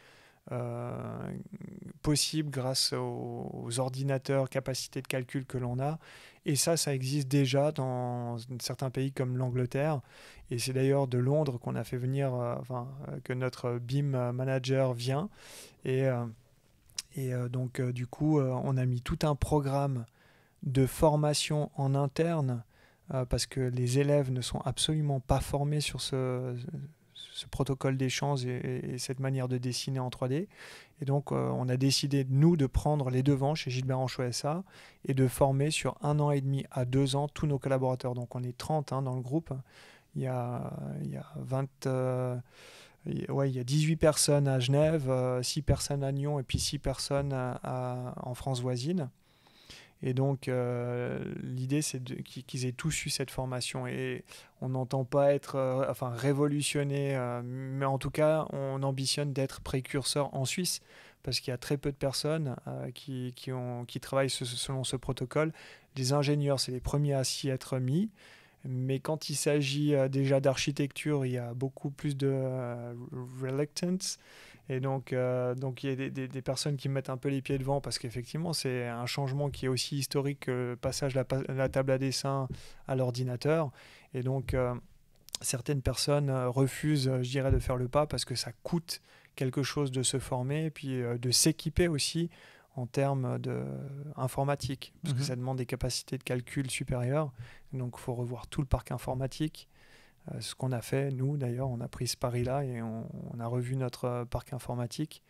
possible grâce aux ordinateurs, capacités de calcul que l'on a. Et ça existe déjà dans certains pays comme l'Angleterre. Et c'est d'ailleurs de Londres qu'on a fait venir, que notre BIM manager vient. Et donc, du coup, on a mis tout un programme de formation en interne parce que les élèves ne sont absolument pas formés sur ce protocole d'échange et cette manière de dessiner en 3D. Et donc, on a décidé, nous, de prendre les devants chez Gilbert Anchot SA et de former sur 1 an et demi à 2 ans tous nos collaborateurs. Donc, on est 30 dans le groupe. Il y a 18 personnes à Genève, 6 personnes à Nyon et puis 6 personnes en France voisine. Et donc, l'idée, c'est qu'ils aient tous eu cette formation. Et on n'entend pas être révolutionné, mais en tout cas, on ambitionne d'être précurseur en Suisse, parce qu'il y a très peu de personnes qui travaillent selon ce protocole. Les ingénieurs, c'est les premiers à s'y être mis. Mais quand il s'agit déjà d'architecture, il y a beaucoup plus de reluctance. Et donc, il y a des personnes qui mettent un peu les pieds devant, parce qu'effectivement, c'est un changement qui est aussi historique que le passage de la table à dessin à l'ordinateur. Et donc, certaines personnes refusent, je dirais, de faire le pas, parce que ça coûte quelque chose de se former, et puis de s'équiper aussi en termes informatique, parce que ça demande des capacités de calcul supérieures. Donc, il faut revoir tout le parc informatique. Ce qu'on a fait, nous, d'ailleurs, on a pris ce pari-là et on a revu notre parc informatique.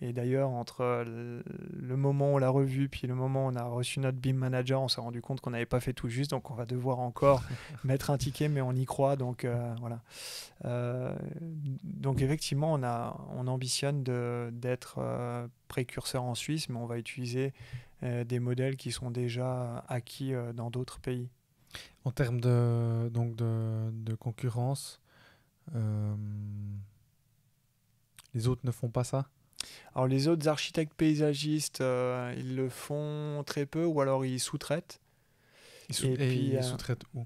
Et d'ailleurs, entre le moment où on l'a revu puis le moment où on a reçu notre BIM manager, on s'est rendu compte qu'on n'avait pas fait tout juste. Donc, on va devoir encore mettre un ticket, mais on y croit. Donc, voilà. Donc, effectivement, on ambitionne d'être précurseur en Suisse, mais on va utiliser des modèles qui sont déjà acquis dans d'autres pays. En termes de concurrence, les autres ne font pas ça? Alors les autres architectes paysagistes, ils le font très peu, ou alors ils sous-traitent. Ils sous-traitent où?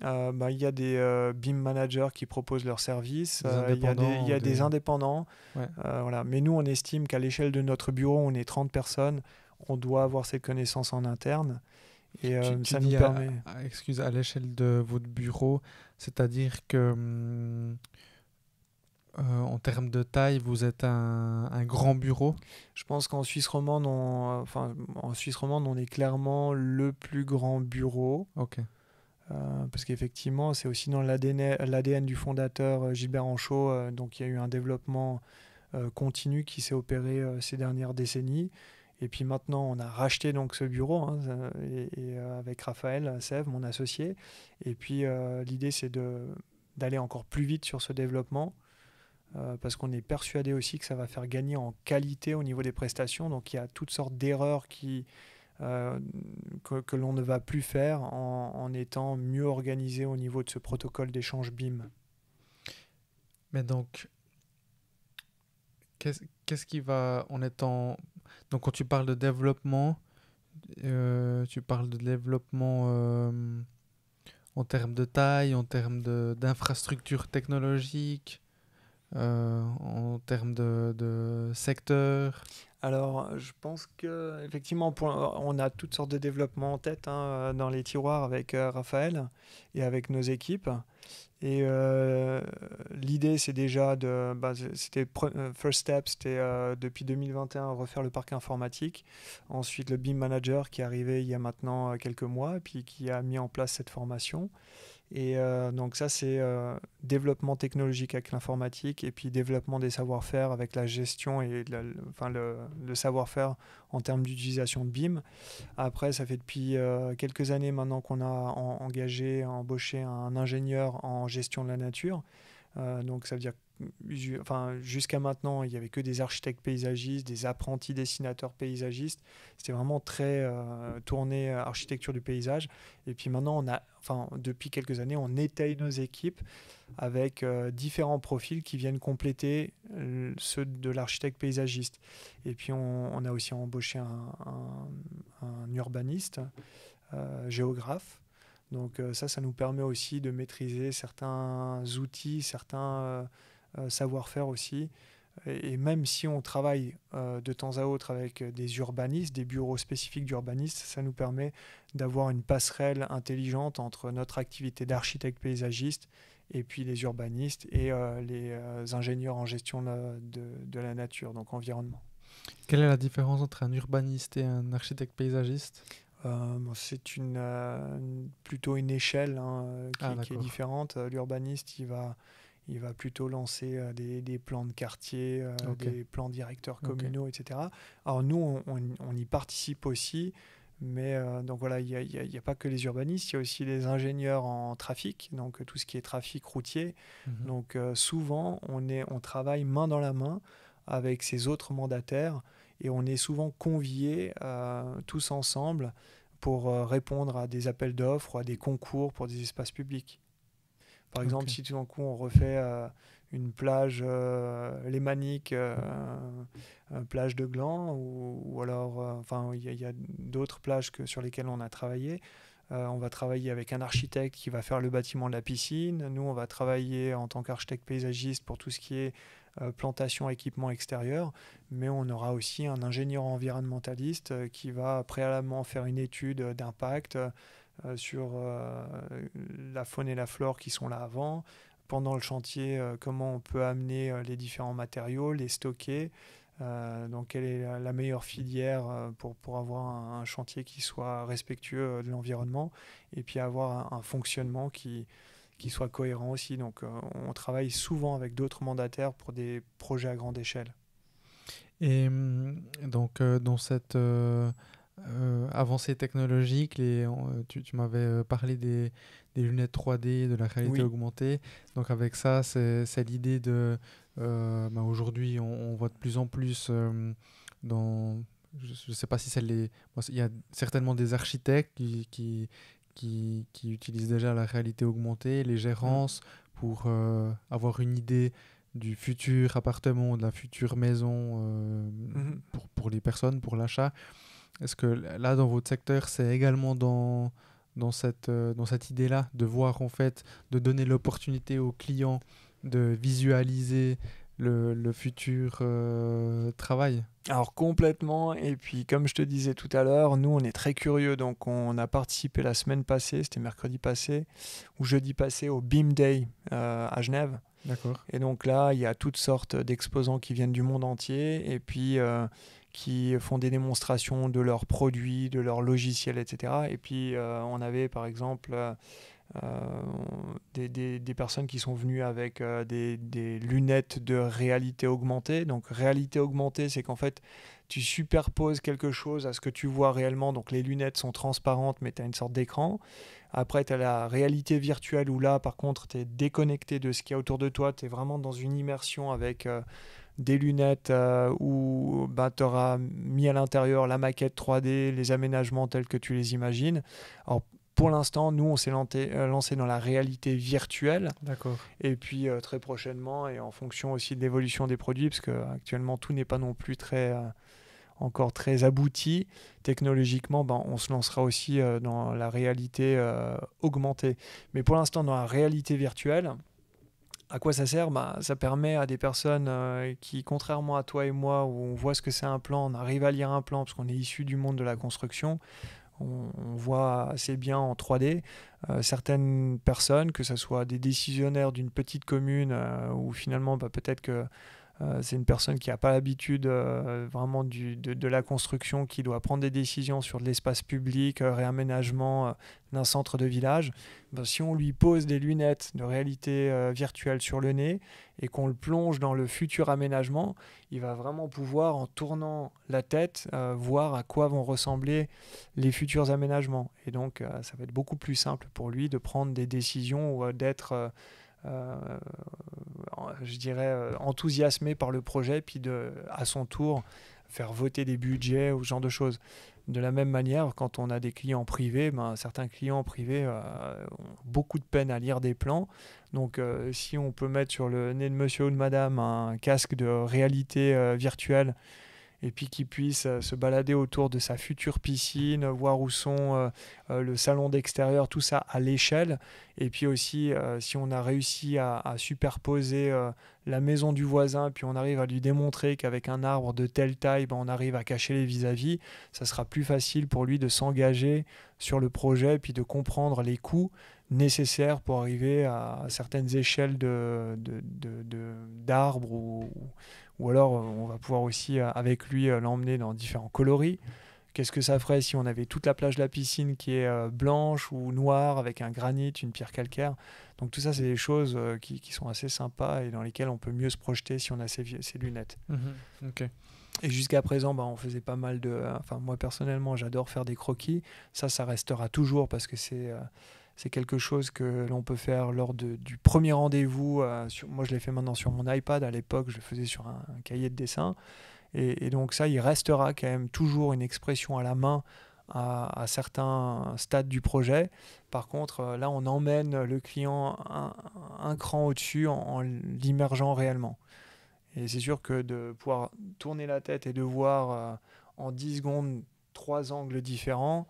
Il y a des BIM managers qui proposent leurs services, il y a des indépendants. Ouais. Voilà. Mais nous, on estime qu'à l'échelle de notre bureau, on est 30 personnes, on doit avoir cette connaissance en interne. Et ça nous permet... à l'échelle de votre bureau, c'est-à-dire que en termes de taille, vous êtes un grand bureau? Je pense qu'en Suisse romande, on est clairement le plus grand bureau. Ok. Parce qu'effectivement, c'est aussi dans l'ADN du fondateur Gilbert Anchot. Donc, il y a eu un développement continu qui s'est opéré ces dernières décennies. Et puis maintenant, on a racheté donc ce bureau avec Raphaël Sèvres, mon associé. Et puis l'idée, c'est d'aller encore plus vite sur ce développement parce qu'on est persuadé aussi que ça va faire gagner en qualité au niveau des prestations. Donc il y a toutes sortes d'erreurs que l'on ne va plus faire en étant mieux organisé au niveau de ce protocole d'échange BIM. Mais donc, qu'est-ce qui va en étant... Donc quand tu parles de développement, tu parles de développement en termes de taille, en termes d'infrastructure technologique, en termes de secteur? Alors, je pense qu'effectivement, on a toutes sortes de développements en tête dans les tiroirs avec Raphaël et avec nos équipes. Et l'idée, c'est déjà First Step, c'était depuis 2021 refaire le parc informatique. Ensuite, le BIM Manager qui est arrivé il y a maintenant quelques mois, puis qui a mis en place cette formation. Et donc ça, c'est développement technologique avec l'informatique et puis développement des savoir-faire avec la gestion et le savoir-faire en termes d'utilisation de BIM. Après, ça fait depuis quelques années maintenant qu'on a embauché un ingénieur en gestion de la nature. Donc ça veut dire jusqu'à maintenant, il n'y avait que des architectes paysagistes, des apprentis dessinateurs paysagistes. C'était vraiment très tourné architecture du paysage. Et puis maintenant, depuis quelques années, on étaye nos équipes avec différents profils qui viennent compléter ceux de l'architecte paysagiste. Et puis on a aussi embauché un urbaniste, géographe. Donc ça nous permet aussi de maîtriser certains outils, certains savoir-faire aussi. Et même si on travaille de temps à autre avec des urbanistes, des bureaux spécifiques d'urbanistes, ça nous permet d'avoir une passerelle intelligente entre notre activité d'architecte paysagiste et puis les urbanistes et les ingénieurs en gestion de la nature, donc environnement. Quelle est la différence entre un urbaniste et un architecte paysagiste ? C'est plutôt une échelle qui est différente. L'urbaniste, il va plutôt lancer des plans de quartier, des plans directeurs communaux, etc. Alors nous, on y participe aussi, mais donc voilà, il n'y a pas que les urbanistes, il y a aussi les ingénieurs en trafic, donc tout ce qui est trafic routier. Donc souvent, on travaille main dans la main avec ces autres mandataires et on est souvent conviés tous ensemble pour répondre à des appels d'offres ou à des concours pour des espaces publics. Par exemple, si tout d'un coup on refait une plage lémanique, plage de Gland, ou alors, il y a d'autres plages sur lesquelles on a travaillé. On va travailler avec un architecte qui va faire le bâtiment de la piscine. Nous, on va travailler en tant qu'architecte paysagiste pour tout ce qui est plantation, équipement extérieur. Mais on aura aussi un ingénieur environnementaliste qui va préalablement faire une étude d'impact sur la faune et la flore qui sont là avant. Pendant le chantier, comment on peut amener les différents matériaux, les stocker. Donc quelle est la meilleure filière pour avoir un chantier qui soit respectueux de l'environnement et puis avoir un fonctionnement qui soit cohérent aussi. Donc on travaille souvent avec d'autres mandataires pour des projets à grande échelle. Et donc dans cette avancée technologique, tu m'avais parlé des lunettes 3D, de la réalité augmentée. Donc avec ça, c'est l'idée de... aujourd'hui, on voit de plus en plus dans... Je ne sais pas si c'est les... Il y a certainement des architectes qui utilisent déjà la réalité augmentée, les gérances, pour avoir une idée du futur appartement, de la future maison pour les personnes, pour l'achat. Est-ce que là, dans votre secteur, c'est également dans cette idée-là de voir, en fait, de donner l'opportunité aux clients de visualiser le futur travail? Alors complètement, et puis comme je te disais tout à l'heure, nous on est très curieux, donc on a participé la semaine passée, c'était mercredi passé, ou jeudi passé au BIM Day à Genève. D'accord. Et donc là, il y a toutes sortes d'exposants qui viennent du monde entier, et puis qui font des démonstrations de leurs produits, de leurs logiciels, etc. Et puis on avait par exemple des personnes qui sont venues avec des lunettes de réalité augmentée. Donc réalité augmentée, c'est qu'en fait tu superposes quelque chose à ce que tu vois réellement. Donc les lunettes sont transparentes, mais tu as une sorte d'écran. Après, tu as la réalité virtuelle où là, par contre, tu es déconnecté de ce qu'il y a autour de toi. Tu es vraiment dans une immersion avec des lunettes où tu auras mis à l'intérieur la maquette 3D, les aménagements tels que tu les imagines. Alors, pour l'instant, nous, on s'est lancé dans la réalité virtuelle. D'accord. Et puis, très prochainement, et en fonction aussi de l'évolution des produits, parce qu'actuellement, tout n'est pas non plus très... encore très abouti technologiquement, on se lancera aussi dans la réalité augmentée. Mais pour l'instant, dans la réalité virtuelle, à quoi ça sert? Ça permet à des personnes qui, contrairement à toi et moi, où on voit ce que c'est un plan, on arrive à lire un plan parce qu'on est issu du monde de la construction, on voit assez bien en 3D. Certaines personnes, que ce soit des décisionnaires d'une petite commune, où finalement peut-être que c'est une personne qui n'a pas l'habitude vraiment de la construction, qui doit prendre des décisions sur de l'espace public, réaménagement d'un centre de village. Si on lui pose des lunettes de réalité virtuelle sur le nez et qu'on le plonge dans le futur aménagement, il va vraiment pouvoir, en tournant la tête, voir à quoi vont ressembler les futurs aménagements. Et donc, ça va être beaucoup plus simple pour lui de prendre des décisions ou d'être... je dirais enthousiasmé par le projet, puis à son tour faire voter des budgets ou ce genre de choses. De la même manière, quand on a des clients privés, certains clients privés ont beaucoup de peine à lire des plans. Donc si on peut mettre sur le nez de monsieur ou de madame un casque de réalité virtuelle, et puis qu'il puisse se balader autour de sa future piscine, voir où sont le salon d'extérieur, tout ça à l'échelle. Et puis aussi, si on a réussi à superposer la maison du voisin, puis on arrive à lui démontrer qu'avec un arbre de telle taille, on arrive à cacher les vis-à-vis, ça sera plus facile pour lui de s'engager sur le projet, puis de comprendre les coûts nécessaires pour arriver à certaines échelles d'arbres ou alors on va pouvoir aussi avec lui l'emmener dans différents coloris. Qu'est-ce que ça ferait si on avait toute la plage de la piscine qui est blanche ou noire avec un granit, une pierre calcaire? Donc tout ça, c'est des choses qui sont assez sympas et dans lesquelles on peut mieux se projeter si on a ces lunettes. Okay. Et jusqu'à présent, on faisait pas mal de... Enfin, moi personnellement, j'adore faire des croquis. Ça restera toujours parce que c'est quelque chose que l'on peut faire lors du premier rendez-vous. Moi, je l'ai fait maintenant sur mon iPad. À l'époque, je le faisais sur un cahier de dessin. Et donc ça, il restera quand même toujours une expression à la main à certains stades du projet. Par contre, là, on emmène le client un cran au-dessus en l'immergeant réellement. Et c'est sûr que de pouvoir tourner la tête et de voir en 10 secondes 3 angles différents,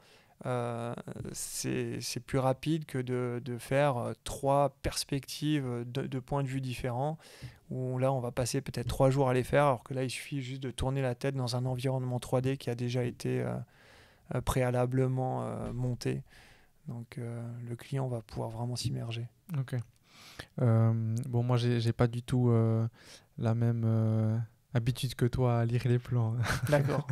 c'est plus rapide que de faire 3 perspectives de points de vue différents, où là on va passer peut-être 3 jours à les faire, alors que là il suffit juste de tourner la tête dans un environnement 3D qui a déjà été préalablement monté. Donc le client va pouvoir vraiment s'immerger. Ok. Moi j'ai pas du tout la même habitude que toi à lire les plans. D'accord.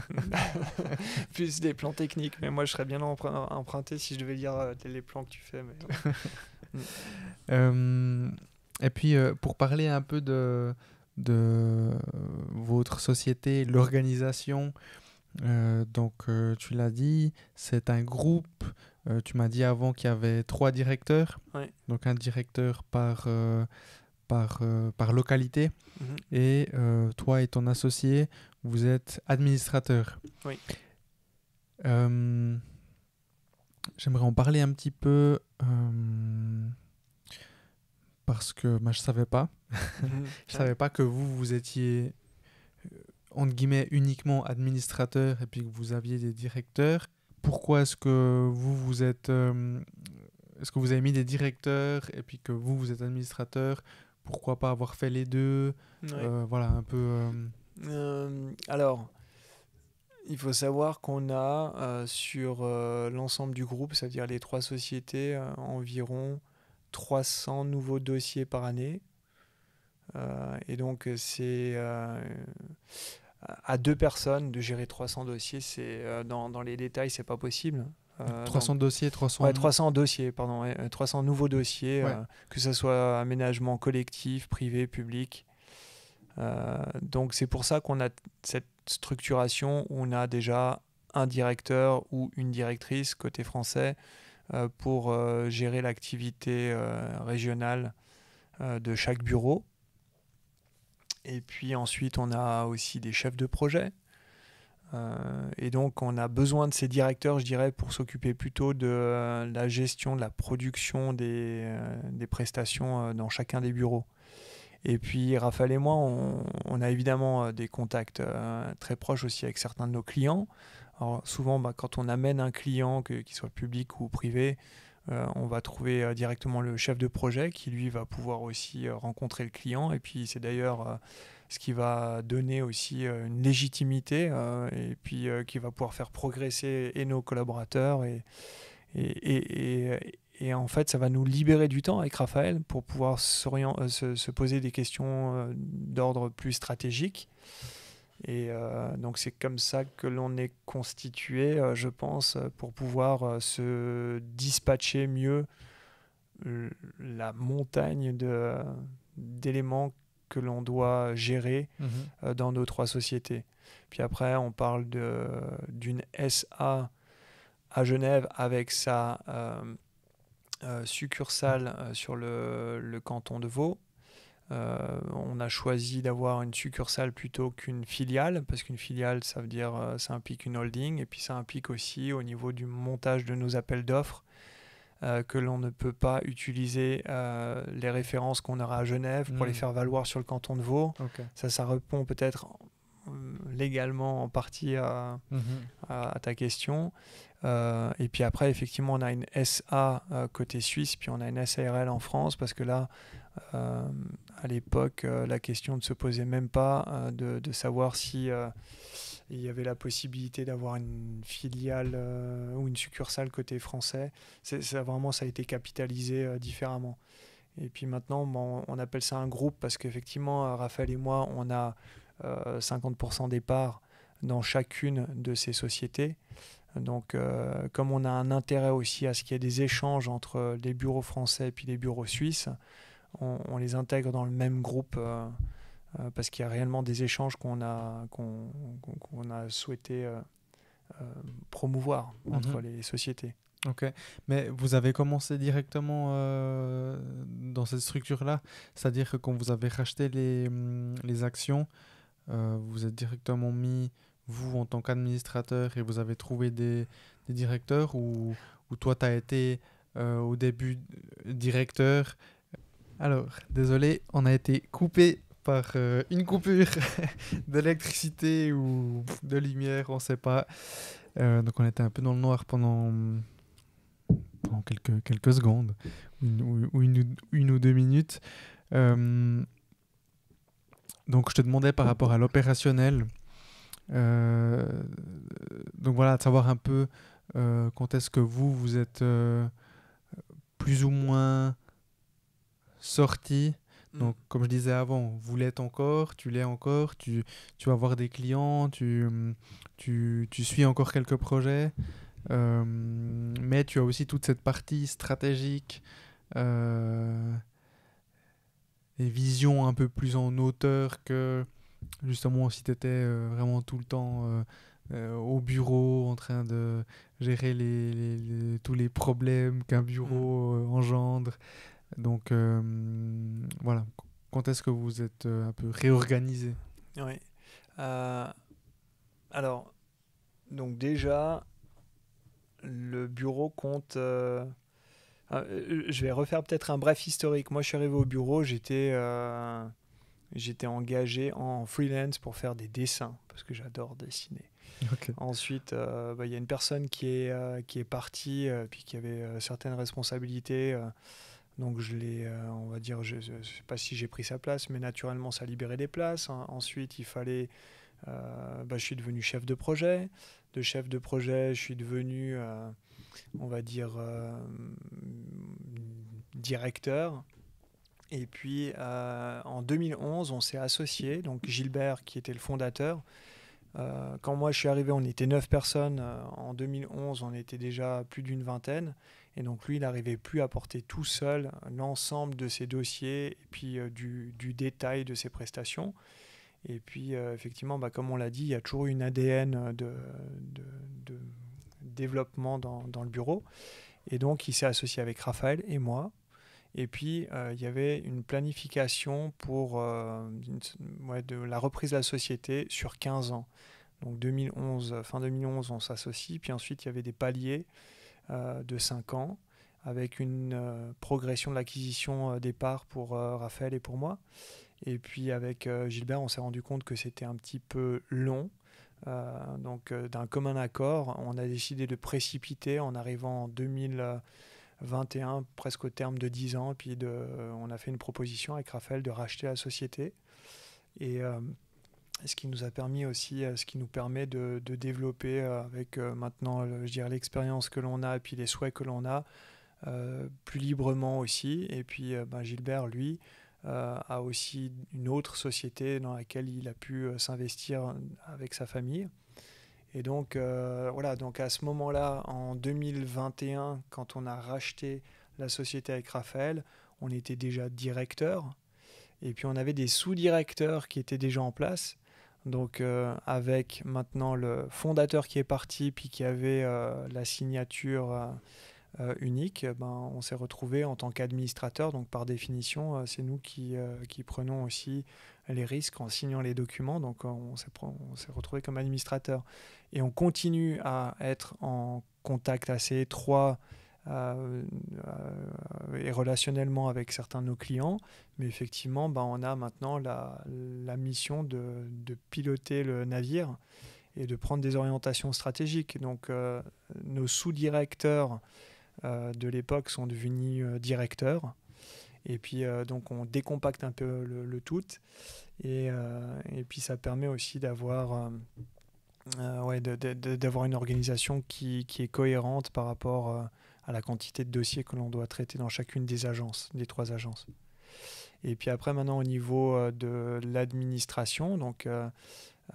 Plus des plans techniques, mais moi je serais bien emprunté si je devais lire les plans que tu fais. Mais... Et puis pour parler un peu de votre société, l'organisation, tu l'as dit, c'est un groupe. Tu m'as dit avant qu'il y avait 3 directeurs, ouais. Donc un directeur par localité, et toi et ton associé, vous êtes administrateur. Oui. J'aimerais en parler un petit peu parce que je ne savais pas. Je savais pas que vous étiez entre guillemets uniquement administrateur et puis que vous aviez des directeurs. Pourquoi est-ce que vous êtes est-ce que vous avez mis des directeurs et puis que vous êtes administrateur? Pourquoi pas avoir fait les deux? Voilà, un peu... Alors, il faut savoir qu'on a sur l'ensemble du groupe, c'est-à-dire les 3 sociétés, environ 300 nouveaux dossiers par année. Et donc, c'est à 2 personnes de gérer 300 dossiers. Dans les détails, c'est pas possible. 300 dossiers, 300... Ouais, 300 dossiers, pardon. Ouais, 300 nouveaux dossiers, que ce soit aménagement collectif, privé, public. Donc c'est pour ça qu'on a cette structuration où on a déjà un directeur ou une directrice côté français pour gérer l'activité régionale de chaque bureau. Et puis ensuite on a aussi des chefs de projet. Et donc on a besoin de ces directeurs, je dirais, pour s'occuper plutôt de la gestion, de la production des prestations dans chacun des bureaux. Et puis Raphaël et moi, on a évidemment des contacts très proches aussi avec certains de nos clients. Alors souvent, quand on amène un client, qu'il soit public ou privé, on va trouver directement le chef de projet qui lui va pouvoir aussi rencontrer le client. Et puis c'est d'ailleurs ce qui va donner aussi une légitimité et puis qui va pouvoir faire progresser et nos collaborateurs et en fait ça va nous libérer du temps avec Raphaël pour pouvoir se poser des questions d'ordre plus stratégique. Et donc c'est comme ça que l'on est constitué, je pense, pour pouvoir se dispatcher mieux la montagne d'éléments que l'on doit gérer dans nos 3 sociétés. Puis après, on parle d'une SA à Genève avec sa succursale sur le canton de Vaud. On a choisi d'avoir une succursale plutôt qu'une filiale, parce qu'une filiale, ça veut dire ça implique une holding, et puis ça implique aussi au niveau du montage de nos appels d'offres que l'on ne peut pas utiliser les références qu'on aura à Genève pour les faire valoir sur le canton de Vaud. Okay. Ça répond peut-être légalement en partie à ta question. Et puis après, effectivement, on a une SA côté suisse, puis on a une SARL en France, parce que là, à l'époque, la question ne se posait même pas de savoir si il y avait la possibilité d'avoir une filiale ou une succursale côté français. Ça a été capitalisé différemment. Et puis maintenant, on appelle ça un groupe parce qu'effectivement, Raphaël et moi, on a 50% des parts dans chacune de ces sociétés. Donc, comme on a un intérêt aussi à ce qu'il y ait des échanges entre les bureaux français et puis les bureaux suisses, on les intègre dans le même groupe parce qu'il y a réellement des échanges qu'on a souhaité promouvoir entre les sociétés. Ok, mais vous avez commencé directement dans cette structure-là, c'est-à-dire que quand vous avez racheté les actions, vous êtes directement mis, vous en tant qu'administrateur, et vous avez trouvé des directeurs, ou toi tu as été au début directeur. Alors, désolé, on a été coupé par une coupure d'électricité ou de lumière, on ne sait pas. Donc on était un peu dans le noir pendant quelques secondes, ou une ou 2 minutes. Donc je te demandais par rapport à l'opérationnel, donc voilà, de savoir un peu quand est-ce que vous êtes plus ou moins sorti. Donc comme je disais avant, vous l'êtes encore, tu l'es encore, tu vas voir des clients, tu suis encore quelques projets. Mais tu as aussi toute cette partie stratégique, et vision un peu plus en hauteur que justement si tu étais vraiment tout le temps au bureau en train de gérer tous les problèmes qu'un bureau engendre. Donc voilà, quand est-ce que vous êtes un peu réorganisé? Oui. Alors, donc déjà, le bureau compte... je vais refaire peut-être un bref historique. Moi, je suis arrivé au bureau, j'étais engagé en freelance pour faire des dessins, parce que j'adore dessiner. Okay. Ensuite, y a une personne qui est partie, puis qui avait certaines responsabilités. Donc, on va dire, je ne sais pas si j'ai pris sa place, mais naturellement, ça libérait des places. Ensuite, il fallait... je suis devenu chef de projet. De chef de projet, je suis devenu, on va dire, directeur. Et puis, en 2011, on s'est associés. Donc, Gilbert, qui était le fondateur. Quand moi, je suis arrivé, on était 9 personnes. En 2011, on était déjà plus d'une vingtaine. Et donc, lui, il n'arrivait plus à porter tout seul l'ensemble de ses dossiers et puis du détail de ses prestations. Et puis, effectivement, comme on l'a dit, il y a toujours eu une ADN de développement dans le bureau. Et donc, il s'est associé avec Raphaël et moi. Et puis, il y avait une planification pour de la reprise de la société sur 15 ans. Donc, fin 2011, on s'associe. Puis ensuite, il y avait des paliers de 5 ans avec une progression de l'acquisition des parts pour Raphaël et pour moi. Et puis avec Gilbert, on s'est rendu compte que c'était un petit peu long. Donc d'un commun accord, on a décidé de précipiter en arrivant en 2021, presque au terme de 10 ans. Puis on a fait une proposition avec Raphaël de racheter la société. Et ce qui nous a permis aussi, ce qui nous permet de développer avec maintenant, je dirais, l'expérience que l'on a et puis les souhaits que l'on a, plus librement aussi. Et puis Gilbert, lui, a aussi une autre société dans laquelle il a pu s'investir avec sa famille. Et donc, voilà, donc à ce moment-là, en 2021, quand on a racheté la société avec Raphaël, on était déjà directeur. Et puis on avait des sous-directeurs qui étaient déjà en place. Donc avec maintenant le fondateur qui est parti, puis qui avait la signature unique, on s'est retrouvé en tant qu'administrateur. Donc par définition, c'est nous qui prenons aussi les risques en signant les documents. Donc on s'est retrouvé comme administrateur. Et on continue à être en contact assez étroit et relationnellement avec certains de nos clients. Mais effectivement, on a maintenant la mission de piloter le navire et de prendre des orientations stratégiques. Donc nos sous-directeurs de l'époque sont devenus directeurs. Et puis donc on décompacte un peu le tout. Et puis ça permet aussi d'avoir d'avoir une organisation qui est cohérente par rapport à la quantité de dossiers que l'on doit traiter dans chacune des agences, des 3 agences. Et puis après, maintenant, au niveau de l'administration, donc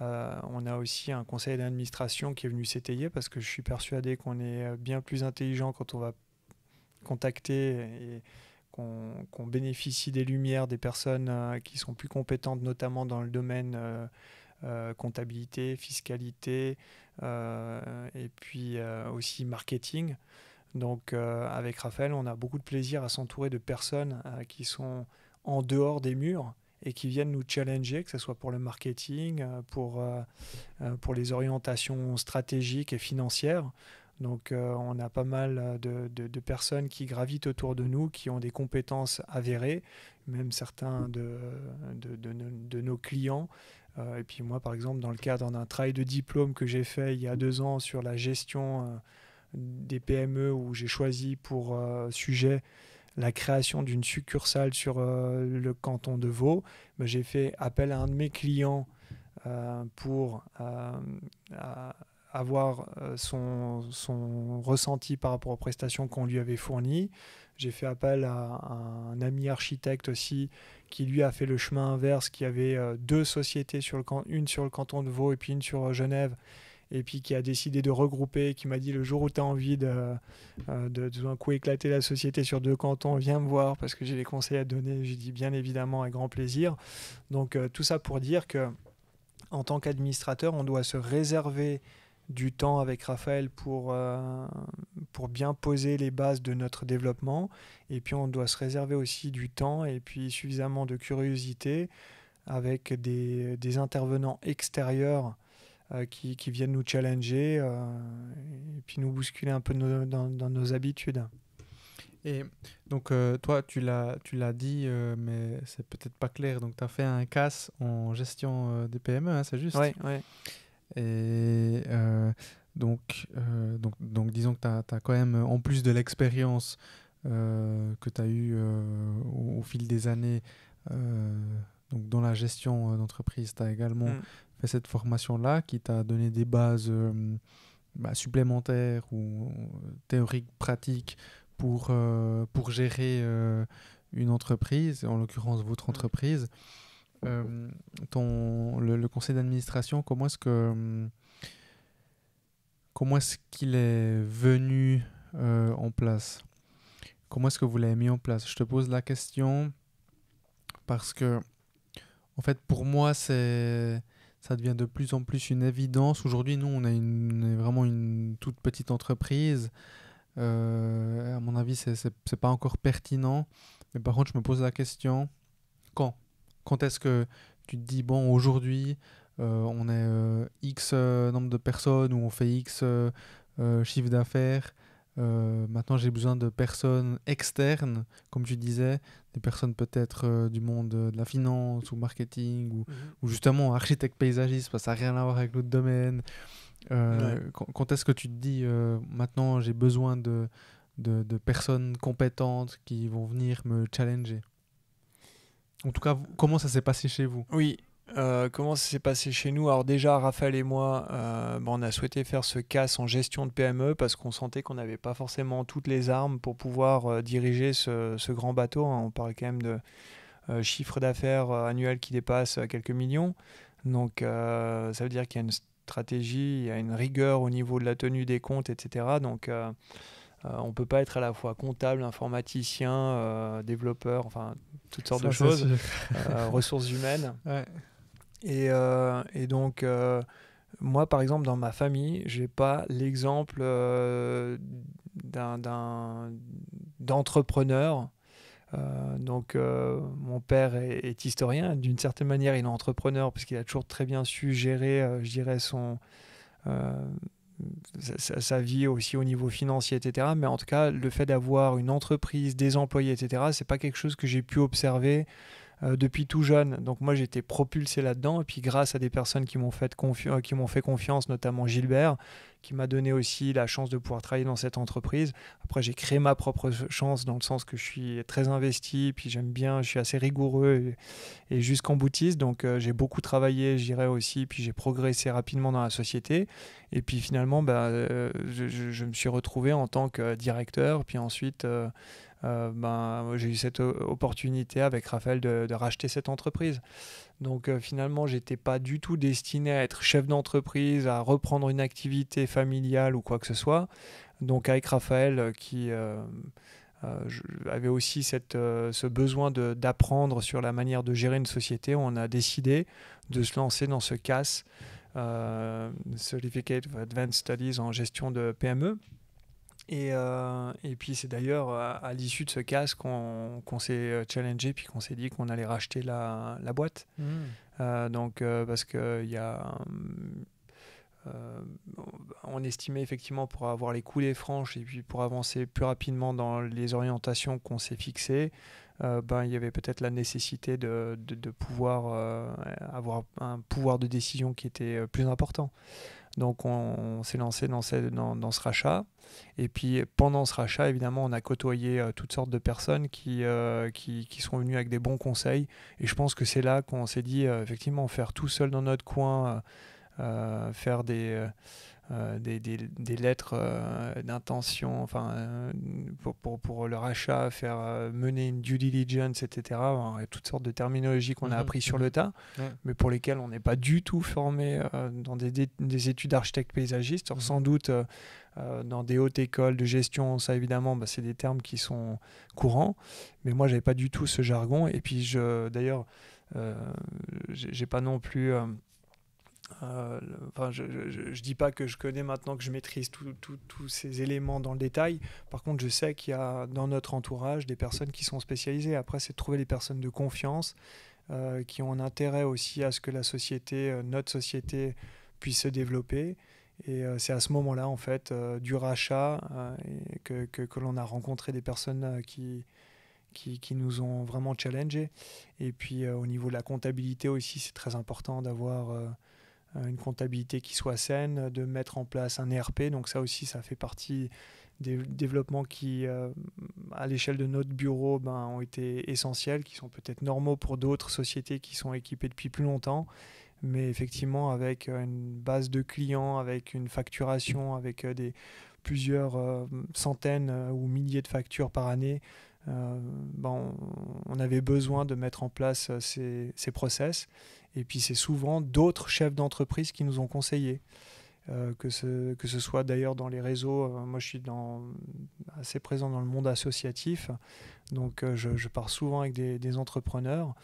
on a aussi un conseil d'administration qui est venu s'étayer parce que je suis persuadé qu'on est bien plus intelligent quand on va contacter et qu'on bénéficie des lumières des personnes qui sont plus compétentes, notamment dans le domaine comptabilité, fiscalité et puis aussi marketing. Donc avec Raphaël, on a beaucoup de plaisir à s'entourer de personnes qui sont en dehors des murs et qui viennent nous challenger, que ce soit pour le marketing, pour les orientations stratégiques et financières. Donc on a pas mal de personnes qui gravitent autour de nous, qui ont des compétences avérées, même certains de nos clients. Et puis moi, par exemple, dans le cadre d'un travail de diplôme que j'ai fait il y a 2 ans sur la gestion des PME, où j'ai choisi pour sujet la création d'une succursale sur le canton de Vaud, j'ai fait appel à un de mes clients pour avoir son ressenti par rapport aux prestations qu'on lui avait fournies. J'ai fait appel à un ami architecte aussi qui lui a fait le chemin inverse, qui avait 2 sociétés, une sur le canton de Vaud et puis une sur Genève, et puis qui a décidé de regrouper, qui m'a dit le jour où tu as envie de tout d'un coup éclater la société sur 2 cantons, viens me voir parce que j'ai des conseils à te donner. J'ai dit bien évidemment avec grand plaisir. Donc tout ça pour dire que en tant qu'administrateur, on doit se réserver du temps avec Raphaël pour bien poser les bases de notre développement, et puis on doit se réserver aussi du temps et puis suffisamment de curiosité avec des intervenants extérieurs qui viennent nous challenger et puis nous bousculer un peu dans nos habitudes. Et donc toi tu l'as dit mais c'est peut-être pas clair, donc tu as fait un CAS en gestion des PME, hein, c'est juste? Oui. Et donc disons que tu as quand même, en plus de l'expérience que tu as eue au fil des années donc dans la gestion d'entreprise, tu as également fait cette formation-là qui t'a donné des bases supplémentaires ou théoriques, pratiques pour gérer une entreprise, en l'occurrence votre entreprise. Le conseil d'administration, comment est-ce qu'il est venu en place? Comment est-ce que vous l'avez mis en place? Je te pose la question parce que, en fait, pour moi, ça devient de plus en plus une évidence. Aujourd'hui, nous, on est vraiment une toute petite entreprise. À mon avis, c'est pas encore pertinent. Mais par contre, je me pose la question, quand est-ce que tu te dis, bon, aujourd'hui, on est X nombre de personnes ou on fait X chiffre d'affaires, Maintenant, j'ai besoin de personnes externes, comme tu disais, des personnes peut-être du monde de la finance ou marketing ou justement architecte paysagiste, parce que ça n'a rien à voir avec l'autre domaine. Quand est-ce que tu te dis maintenant j'ai besoin de personnes compétentes qui vont venir me challenger? En tout cas, comment ça s'est passé chez vous? Oui, comment ça s'est passé chez nous? Alors déjà, Raphaël et moi, on a souhaité faire ce CAS en gestion de PME parce qu'on sentait qu'on n'avait pas forcément toutes les armes pour pouvoir diriger ce grand bateau. Hein. On parle quand même de chiffre d'affaires annuel qui dépasse quelques millions. Donc ça veut dire qu'il y a une stratégie, il y a une rigueur au niveau de la tenue des comptes, etc. Donc on ne peut pas être à la fois comptable, informaticien, développeur, enfin toutes sortes de choses, ressources humaines. Ouais. Et donc, moi, par exemple, dans ma famille, je n'ai pas l'exemple d'entrepreneur. Donc, mon père est historien. D'une certaine manière, il est entrepreneur parce qu'il a toujours très bien su gérer, je dirais, sa vie aussi au niveau financier, etc. Mais en tout cas, le fait d'avoir une entreprise, des employés, etc., c'est pas quelque chose que j'ai pu observer depuis tout jeune. Donc moi, j'ai été propulsé là-dedans. Et puis grâce à des personnes qui m'ont fait confiance, notamment Gilbert, qui m'a donné aussi la chance de pouvoir travailler dans cette entreprise. Après, j'ai créé ma propre chance dans le sens que je suis très investi, puis j'aime bien, je suis assez rigoureux et jusqu'en boutiste. Donc j'ai beaucoup travaillé, je dirais aussi, puis j'ai progressé rapidement dans la société. Et puis finalement, je me suis retrouvé en tant que directeur. Puis ensuite, j'ai eu cette opportunité avec Raphaël de racheter cette entreprise. Donc finalement, j'étais pas du tout destiné à être chef d'entreprise, à reprendre une activité familiale ou quoi que ce soit. Donc avec Raphaël, qui avait aussi ce besoin d'apprendre sur la manière de gérer une société, on a décidé de se lancer dans ce CAS, Certificate of Advanced Studies en gestion de PME. Et puis c'est d'ailleurs à l'issue de ce CAS qu'on s'est challengé puis qu'on s'est dit qu'on allait racheter la boîte. Parce que on estimait effectivement pour avoir les coulées franches et puis pour avancer plus rapidement dans les orientations qu'on s'est fixées, il y avait peut-être la nécessité de pouvoir avoir un pouvoir de décision qui était plus important. Donc on s'est lancé dans ce rachat. Et puis pendant ce rachat, évidemment, on a côtoyé toutes sortes de personnes qui sont venues avec des bons conseils. Et je pense que c'est là qu'on s'est dit, effectivement, faire tout seul dans notre coin, faire des lettres d'intention, pour le rachat, faire mener une due diligence, etc. Alors, il y a toutes sortes de terminologies qu'on a appris sur le tas, mais pour lesquelles on n'est pas du tout formé dans des études d'architecte paysagiste. Alors, sans doute dans des hautes écoles de gestion, ça évidemment, c'est des termes qui sont courants, mais moi, j'avais pas du tout ce jargon. Et puis, d'ailleurs, j'ai pas non plus... je dis pas que je connais maintenant, que je maîtrise tous ces éléments dans le détail. Par contre, je sais qu'il y a dans notre entourage des personnes qui sont spécialisées. Après, c'est de trouver des personnes de confiance qui ont un intérêt aussi à ce que notre société puisse se développer. Et c'est à ce moment-là, en fait, du rachat, que l'on a rencontré des personnes qui nous ont vraiment challengés. Et puis au niveau de la comptabilité aussi, c'est très important d'avoir une comptabilité qui soit saine, de mettre en place un ERP. Donc ça aussi, ça fait partie des développements qui, à l'échelle de notre bureau, ont été essentiels, qui sont peut-être normaux pour d'autres sociétés qui sont équipées depuis plus longtemps. Mais effectivement, avec une base de clients, avec une facturation, avec plusieurs centaines ou milliers de factures par année, on avait besoin de mettre en place ces process. Et puis c'est souvent d'autres chefs d'entreprise qui nous ont conseillé, que ce soit d'ailleurs dans les réseaux. Moi, je suis assez présent dans le monde associatif, donc je pars souvent avec des entrepreneurs,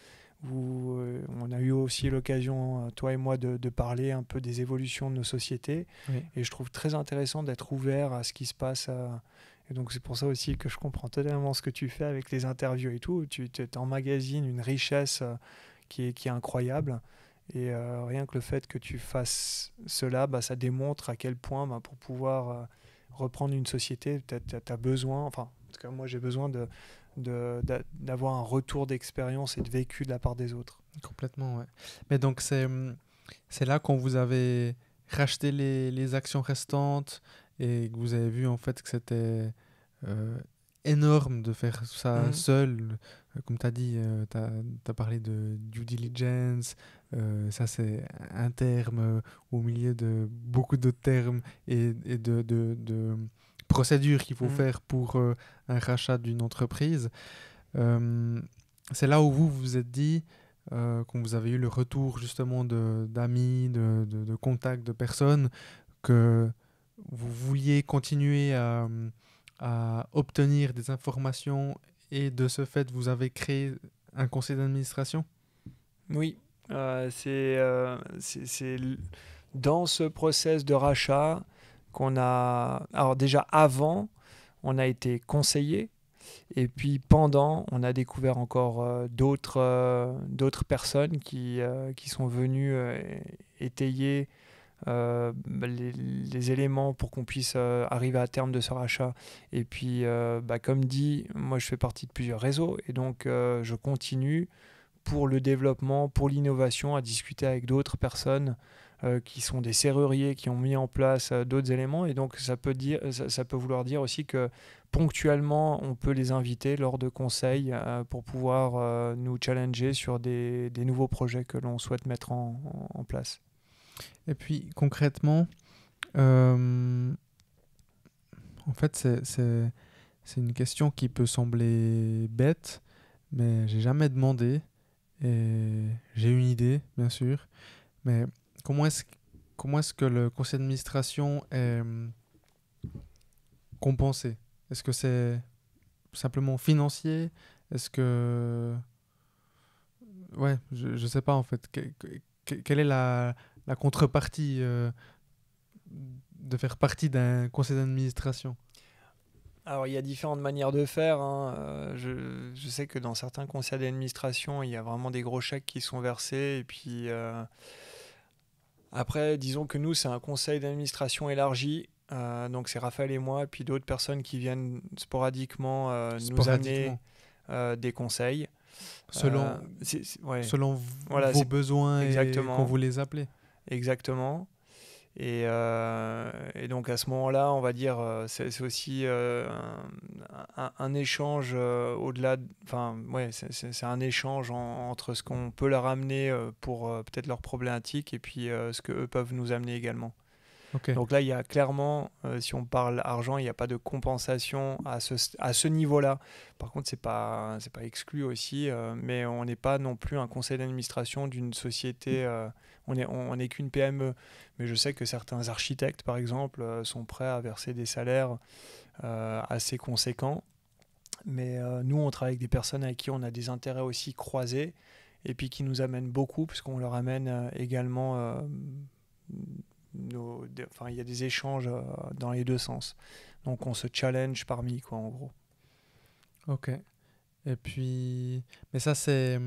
où on a eu aussi l'occasion, toi et moi, de parler un peu des évolutions de nos sociétés. Oui. Et je trouve très intéressant d'être ouvert à ce qui se passe. Et donc c'est pour ça aussi que je comprends totalement ce que tu fais avec les interviews et tout. Tu emmagasines une richesse qui est incroyable. Et rien que le fait que tu fasses cela, ça démontre à quel point, pour pouvoir reprendre une société, tu as besoin, enfin, en tout cas, moi, j'ai besoin d'avoir un retour d'expérience et de vécu de la part des autres. Complètement, ouais. Mais donc, c'est là quand vous avez racheté les actions restantes et que vous avez vu en fait que c'était énorme de faire ça seul. Comme tu as dit, tu as parlé de due diligence. Ça, c'est un terme au milieu de beaucoup d'autres termes et de procédures qu'il faut faire pour un rachat d'une entreprise. C'est là où vous vous êtes dit, quand vous avez eu le retour justement d'amis, de contacts, de personnes, que vous vouliez continuer à obtenir des informations et de ce fait, vous avez créé un conseil d'administration? Oui, c'est dans ce process de rachat qu'on a... Alors déjà avant, on a été conseillé. Et puis pendant, on a découvert encore d'autres personnes qui sont venues étayer les éléments pour qu'on puisse arriver à terme de ce rachat. Et puis, comme dit, moi je fais partie de plusieurs réseaux et donc je continue pour le développement, pour l'innovation, à discuter avec d'autres personnes qui sont des serruriers, qui ont mis en place d'autres éléments. Et donc, ça peut vouloir dire aussi que ponctuellement, on peut les inviter lors de conseils pour pouvoir nous challenger sur des nouveaux projets que l'on souhaite mettre en place. Et puis, concrètement, en fait, c'est une question qui peut sembler bête, mais j'ai jamais demandé. Et j'ai une idée, bien sûr, mais comment est-ce que le conseil d'administration est compensé? Est-ce que c'est simplement financier? Est-ce que... Ouais, je sais pas en fait. Quelle est la contrepartie de faire partie d'un conseil d'administration? Alors, il y a différentes manières de faire. Je sais que dans certains conseils d'administration, il y a vraiment des gros chèques qui sont versés. Et puis, après, disons que nous, c'est un conseil d'administration élargi. Donc, c'est Raphaël et moi, et puis d'autres personnes qui viennent sporadiquement nous amener des conseils. Selon, ouais. selon voilà, vos besoins exactement. Et quand vous les appelez. Exactement. Et donc à ce moment-là, on va dire, c'est aussi un échange au-delà. Enfin, ouais, c'est un échange entre ce qu'on peut leur amener pour peut-être leurs problématiques et puis ce qu'eux peuvent nous amener également. Okay. Donc là, il y a clairement, si on parle argent, il n'y a pas de compensation à ce niveau-là. Par contre, c'est pas exclu aussi, mais on n'est pas non plus un conseil d'administration d'une société. On n'est qu'une PME. Mais je sais que certains architectes, par exemple, sont prêts à verser des salaires assez conséquents. Mais nous, on travaille avec des personnes avec qui on a des intérêts aussi croisés et puis qui nous amènent beaucoup, puisqu'on leur amène également... il y a des échanges dans les deux sens. Donc on se challenge parmi, quoi, en gros. Ok. Et puis... Mais ça, c'est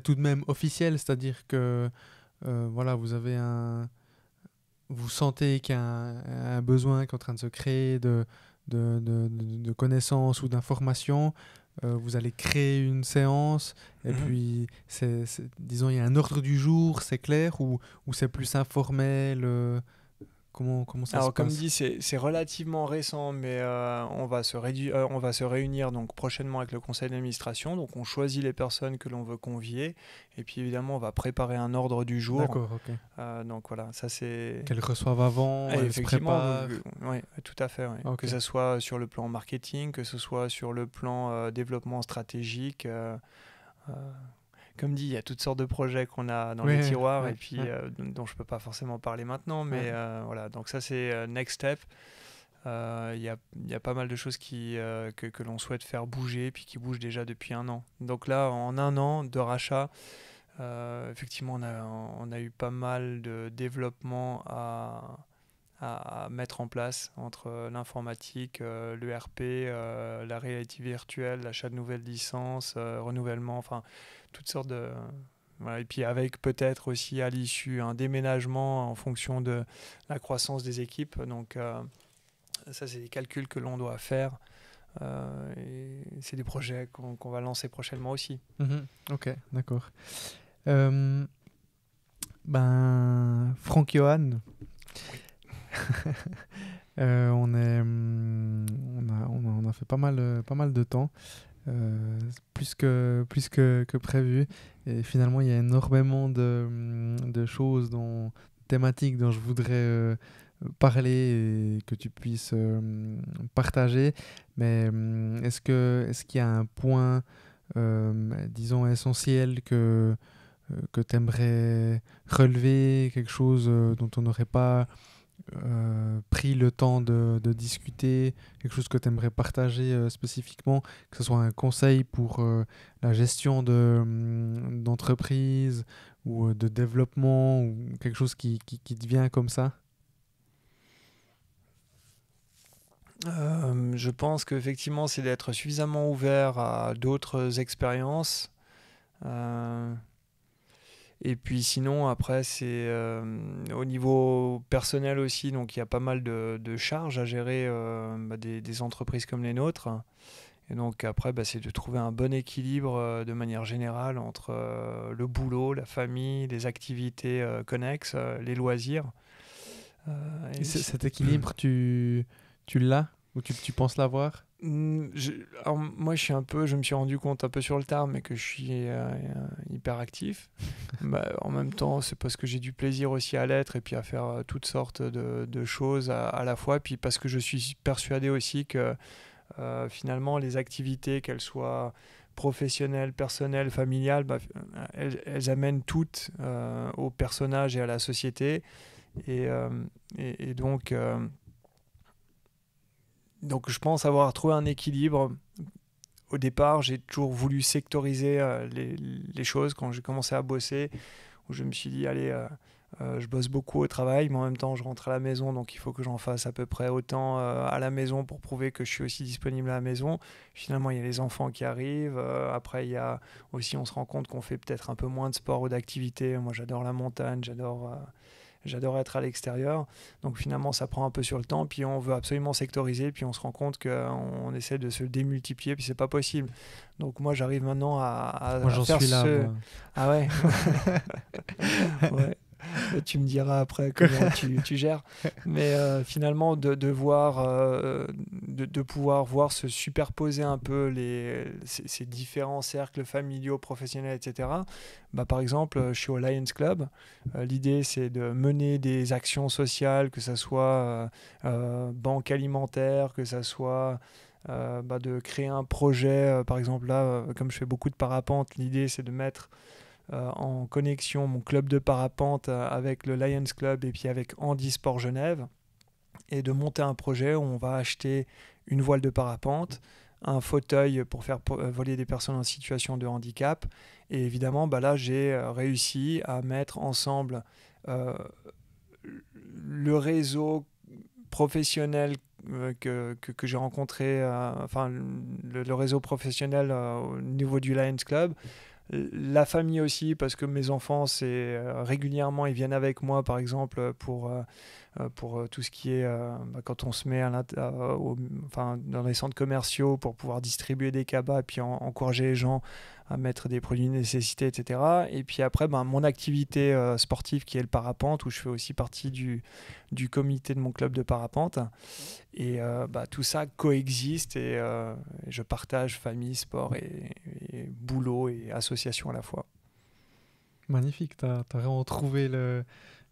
tout de même officiel, c'est-à-dire que voilà, vous avez vous sentez qu'il y a un besoin qui est en train de se créer de connaissances ou d'informations. Vous allez créer une séance et puis disons il y a un ordre du jour, c'est clair, ou c'est plus informel, comment ça se passe? Alors comme dit, c'est relativement récent, mais on va se réunir donc prochainement avec le conseil d'administration. Donc on choisit les personnes que l'on veut convier et puis évidemment on va préparer un ordre du jour. D'accord, ok. Donc voilà, ça c'est... Qu'elles reçoivent avant, elles se préparent. Oui, tout à fait. Ouais. Okay. Que ce soit sur le plan marketing, que ce soit sur le plan développement stratégique. Comme dit, il y a toutes sortes de projets qu'on a dans les tiroirs et puis dont je ne peux pas forcément parler maintenant. Mais voilà, donc ça c'est next step. Il y a pas mal de choses que l'on souhaite faire bouger puis qui bougent déjà depuis 1 an. Donc là, en 1 an de rachat, effectivement, on a eu pas mal de développement à mettre en place entre l'informatique, l'ERP, la réalité virtuelle, l'achat de nouvelles licences, renouvellement, enfin toutes sortes Voilà, et puis avec peut-être aussi à l'issue un déménagement en fonction de la croissance des équipes. Donc ça, c'est des calculs que l'on doit faire. Et c'est des projets qu'on va lancer prochainement aussi. Ok, d'accord. Franck-Johan, on a fait pas mal de temps, plus que prévu. Et finalement, il y a énormément de choses, thématiques dont je voudrais parler et que tu puisses partager. Mais est-ce qu'il y a un point, disons, essentiel que tu aimerais relever, quelque chose dont on n'aurait pas pris le temps de discuter, quelque chose que tu aimerais partager spécifiquement, que ce soit un conseil pour la gestion d'entreprise ou de développement, ou quelque chose qui te vient comme ça? Je pense qu'effectivement, c'est d'être suffisamment ouvert à d'autres expériences. Et puis sinon, après, c'est au niveau personnel aussi. Donc, il y a pas mal de charges à gérer des entreprises comme les nôtres. Et donc, après, c'est de trouver un bon équilibre de manière générale entre le boulot, la famille, les activités connexes, les loisirs. Cet équilibre, tu l'as ou tu penses l'avoir? Alors moi, je me suis rendu compte un peu sur le tard, mais que je suis hyper actif. En même temps, c'est parce que j'ai du plaisir aussi à l'être et puis à faire toutes sortes de choses à la fois. Puis parce que je suis persuadé aussi que finalement, les activités, qu'elles soient professionnelles, personnelles, familiales, elles amènent toutes au personnage et à la société. Et donc... Donc je pense avoir trouvé un équilibre. Au départ, j'ai toujours voulu sectoriser les choses quand j'ai commencé à bosser, où je me suis dit, allez, je bosse beaucoup au travail, mais en même temps, je rentre à la maison, donc il faut que j'en fasse à peu près autant à la maison pour prouver que je suis aussi disponible à la maison. Finalement, il y a les enfants qui arrivent. Après, il y a aussi, on se rend compte qu'on fait peut-être un peu moins de sport ou d'activité. Moi, j'adore la montagne, j'adore être à l'extérieur. Donc finalement, ça prend un peu sur le temps. Puis on veut absolument sectoriser. Puis on se rend compte qu'on essaie de se démultiplier. Puis c'est pas possible. Donc moi, j'arrive maintenant à moi, j'en faire suis là. Moi. Ah ouais. Ouais. Tu me diras après comment tu gères. Mais finalement, de pouvoir voir se superposer un peu ces différents cercles familiaux, professionnels, etc. Par exemple, je suis au Lions Club. L'idée, c'est de mener des actions sociales, que ce soit banque alimentaire, que ce soit de créer un projet. Par exemple, là, comme je fais beaucoup de parapente, l'idée, c'est de mettre en connexion mon club de parapente avec le Lions Club et puis avec Handisport Genève, et de monter un projet où on va acheter une voile de parapente, un fauteuil pour faire voler des personnes en situation de handicap. Et évidemment, là, j'ai réussi à mettre ensemble le réseau professionnel que j'ai rencontré, le réseau professionnel au niveau du Lions Club. La famille aussi, parce que mes enfants, régulièrement, ils viennent avec moi, par exemple, pour tout ce qui est quand on se met dans les centres commerciaux pour pouvoir distribuer des cabas et puis encourager les gens à mettre des produits de nécessité, etc. Et puis après, mon activité sportive qui est le parapente, où je fais aussi partie du comité de mon club de parapente. Et tout ça coexiste et je partage famille, sport et boulot et association à la fois. Magnifique, t'as vraiment trouvé le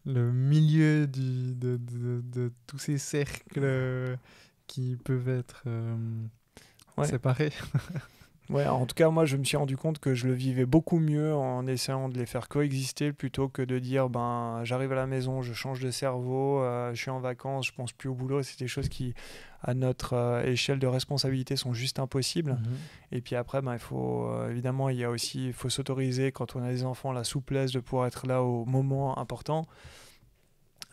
milieu de tous ces cercles qui peuvent être séparés. Ouais, en tout cas, moi, je me suis rendu compte que je le vivais beaucoup mieux en essayant de les faire coexister plutôt que de dire, j'arrive à la maison, je change de cerveau, je suis en vacances, je pense plus au boulot. C'est des choses qui, à notre échelle de responsabilité, sont juste impossibles. Et puis après, il faut évidemment, il faut s'autoriser, quand on a des enfants, la souplesse de pouvoir être là au moment important.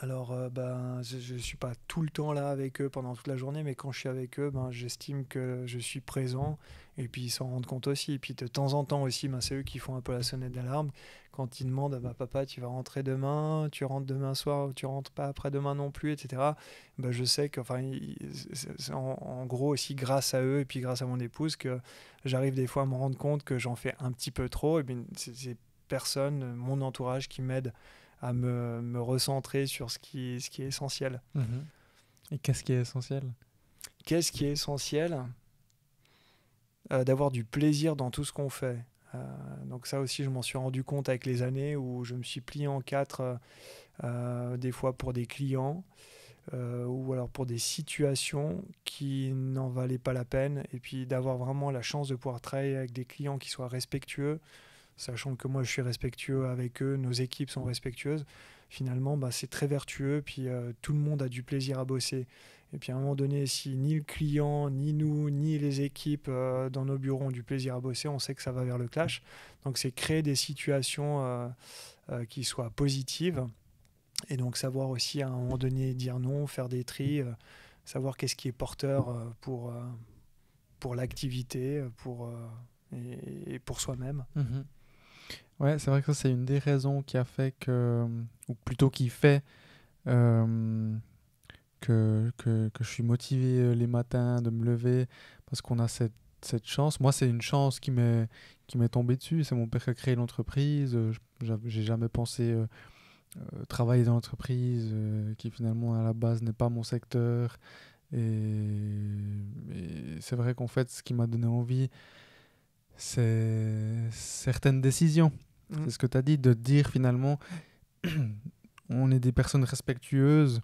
Alors, je ne suis pas tout le temps là avec eux pendant toute la journée, mais quand je suis avec eux, j'estime que je suis présent et puis ils s'en rendent compte aussi. Et puis de temps en temps aussi, c'est eux qui font un peu la sonnette d'alarme. Quand ils demandent, papa, tu vas rentrer demain, tu rentres demain soir, ou tu rentres pas après-demain non plus, etc. Je sais que, c'est en gros aussi grâce à eux et puis grâce à mon épouse que j'arrive des fois à me rendre compte que j'en fais un petit peu trop. Et bien, c'est ces personnes, mon entourage qui m'aident à me recentrer sur ce qui est essentiel. Mhm. Et qu'est-ce qui est essentiel? Qu'est-ce qui est essentiel? D'avoir du plaisir dans tout ce qu'on fait. Donc ça aussi, je m'en suis rendu compte avec les années où je me suis plié en quatre, des fois pour des clients, ou alors pour des situations qui n'en valaient pas la peine. Et puis d'avoir vraiment la chance de pouvoir travailler avec des clients qui soient respectueux, sachant que moi je suis respectueux avec eux, nos équipes sont respectueuses, finalement c'est très vertueux, puis tout le monde a du plaisir à bosser. Et puis à un moment donné, si ni le client, ni nous, ni les équipes dans nos bureaux ont du plaisir à bosser, on sait que ça va vers le clash. Donc c'est créer des situations qui soient positives, et donc savoir aussi à un moment donné dire non, faire des tris, savoir qu'est-ce qui est porteur pour l'activité, et pour soi-même. Mhm. Ouais, c'est vrai que ça, c'est une des raisons qui a fait que, ou plutôt qui fait que je suis motivé les matins de me lever parce qu'on a cette chance. Moi, c'est une chance qui m'est tombée dessus. C'est mon père qui a créé l'entreprise. J'ai jamais pensé travailler dans l'entreprise qui finalement à la base n'est pas mon secteur. Et c'est vrai qu'en fait, ce qui m'a donné envie, c'est certaines décisions. C'est ce que tu as dit, de dire finalement, on est des personnes respectueuses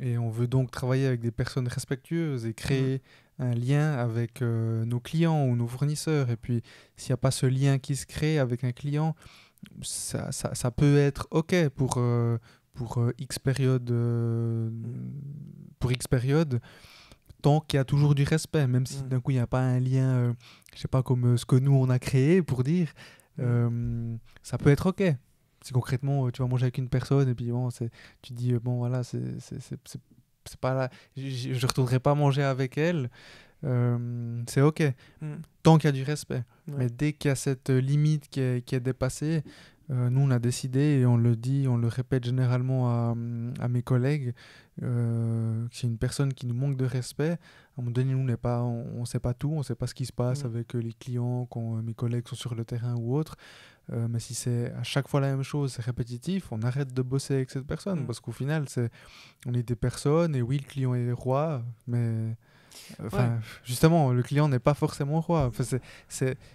et on veut donc travailler avec des personnes respectueuses et créer un lien avec nos clients ou nos fournisseurs. Et puis, s'il n'y a pas ce lien qui se crée avec un client, ça peut être OK pour X période, tant qu'il y a toujours du respect, même si d'un coup il n'y a pas un lien, je sais pas, comme ce que nous on a créé pour dire, ça peut être OK. Si concrètement tu vas manger avec une personne et puis bon, tu dis bon voilà, c'est pas là, je retournerai pas manger avec elle, c'est OK, tant qu'il y a du respect. Mais dès qu'il y a cette limite qui est dépassée, nous on a décidé, et on le dit, on le répète généralement à mes collègues, que c'est une personne qui nous manque de respect. À un moment donné, nous on sait pas tout, on sait pas ce qui se passe avec les clients quand mes collègues sont sur le terrain ou autre. Mais si c'est à chaque fois la même chose, c'est répétitif, on arrête de bosser avec cette personne, parce qu'au final, on est des personnes, et oui, le client est roi, mais justement, le client n'est pas forcément roi. Enfin,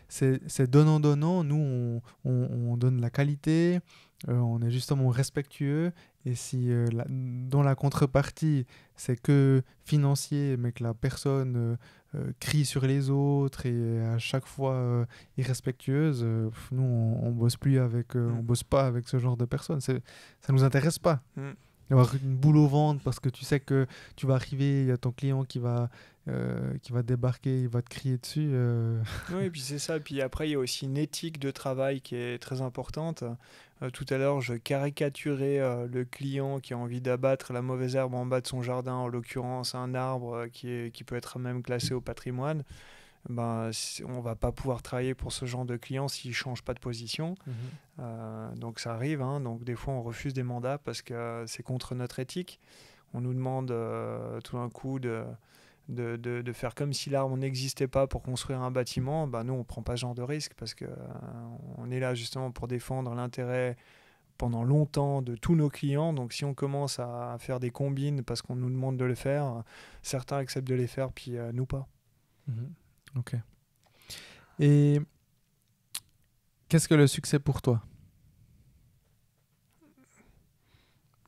c'est donnant-donnant. Nous, on donne la qualité, on est justement respectueux. Et si dans la contrepartie, c'est que financier, mais que la personne crie sur les autres et à chaque fois irrespectueuse, nous, on bosse plus avec, on bosse pas avec ce genre de personnes. Ça nous intéresse pas. Avoir une boule au ventre parce que tu sais que tu vas arriver, il y a ton client qui va débarquer, il va te crier dessus. Oui, et puis c'est ça. Puis après, il y a aussi une éthique de travail qui est très importante. Tout à l'heure, je caricaturais le client qui a envie d'abattre la mauvaise herbe en bas de son jardin, en l'occurrence un arbre qui peut être même classé au patrimoine. On va pas pouvoir travailler pour ce genre de client s'il ne change pas de position. Donc ça arrive, hein. Donc des fois on refuse des mandats parce que c'est contre notre éthique. On nous demande tout d'un coup de faire comme si l'arbre n'existait pas pour construire un bâtiment. Nous on prend pas ce genre de risque parce que on est là justement pour défendre l'intérêt pendant longtemps de tous nos clients. Donc si on commence à faire des combines parce qu'on nous demande de le faire, certains acceptent de les faire puis nous pas. Ok. Et qu'est-ce que le succès pour toi?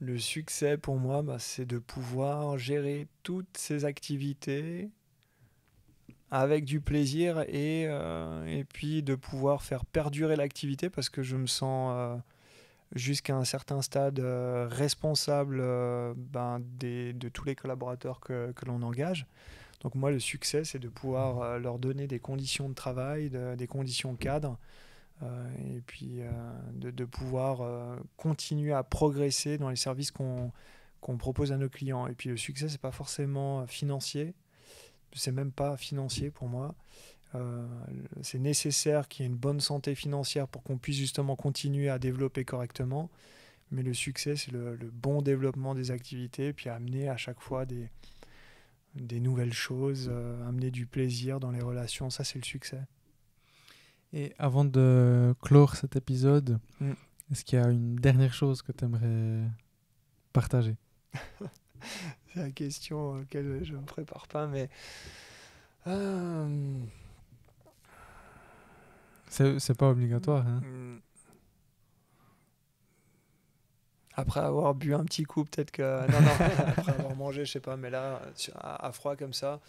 Le succès pour moi, c'est de pouvoir gérer toutes ces activités avec du plaisir et puis de pouvoir faire perdurer l'activité parce que je me sens jusqu'à un certain stade responsable de tous les collaborateurs que l'on engage. Donc moi, le succès, c'est de pouvoir leur donner des conditions de travail, des conditions cadres, et puis de pouvoir continuer à progresser dans les services qu'on qu'on propose à nos clients. Et puis le succès, c'est pas forcément financier, c'est même pas financier pour moi. C'est nécessaire qu'il y ait une bonne santé financière pour qu'on puisse justement continuer à développer correctement. Mais le succès, c'est le bon développement des activités, puis amener à chaque fois des nouvelles choses, amener du plaisir dans les relations. Ça, c'est le succès. Et avant de clore cet épisode, est-ce qu'il y a une dernière chose que tu aimerais partager? C'est la question à laquelle je ne me prépare pas, mais... C'est pas obligatoire. Hein. Après avoir bu un petit coup, peut-être que... Non, après avoir mangé, je sais pas, mais là, à froid comme ça,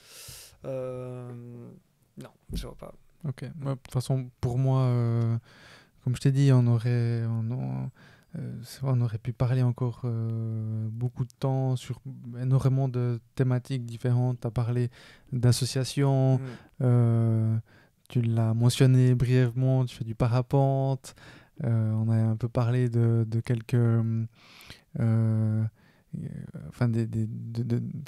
non, je vois pas. Ok. De toute façon, pour moi, comme je t'ai dit, on aurait pu parler encore beaucoup de temps sur énormément de thématiques différentes. Tu as parlé d'associations, tu l'as mentionné brièvement, tu fais du parapente. On a un peu parlé de quelques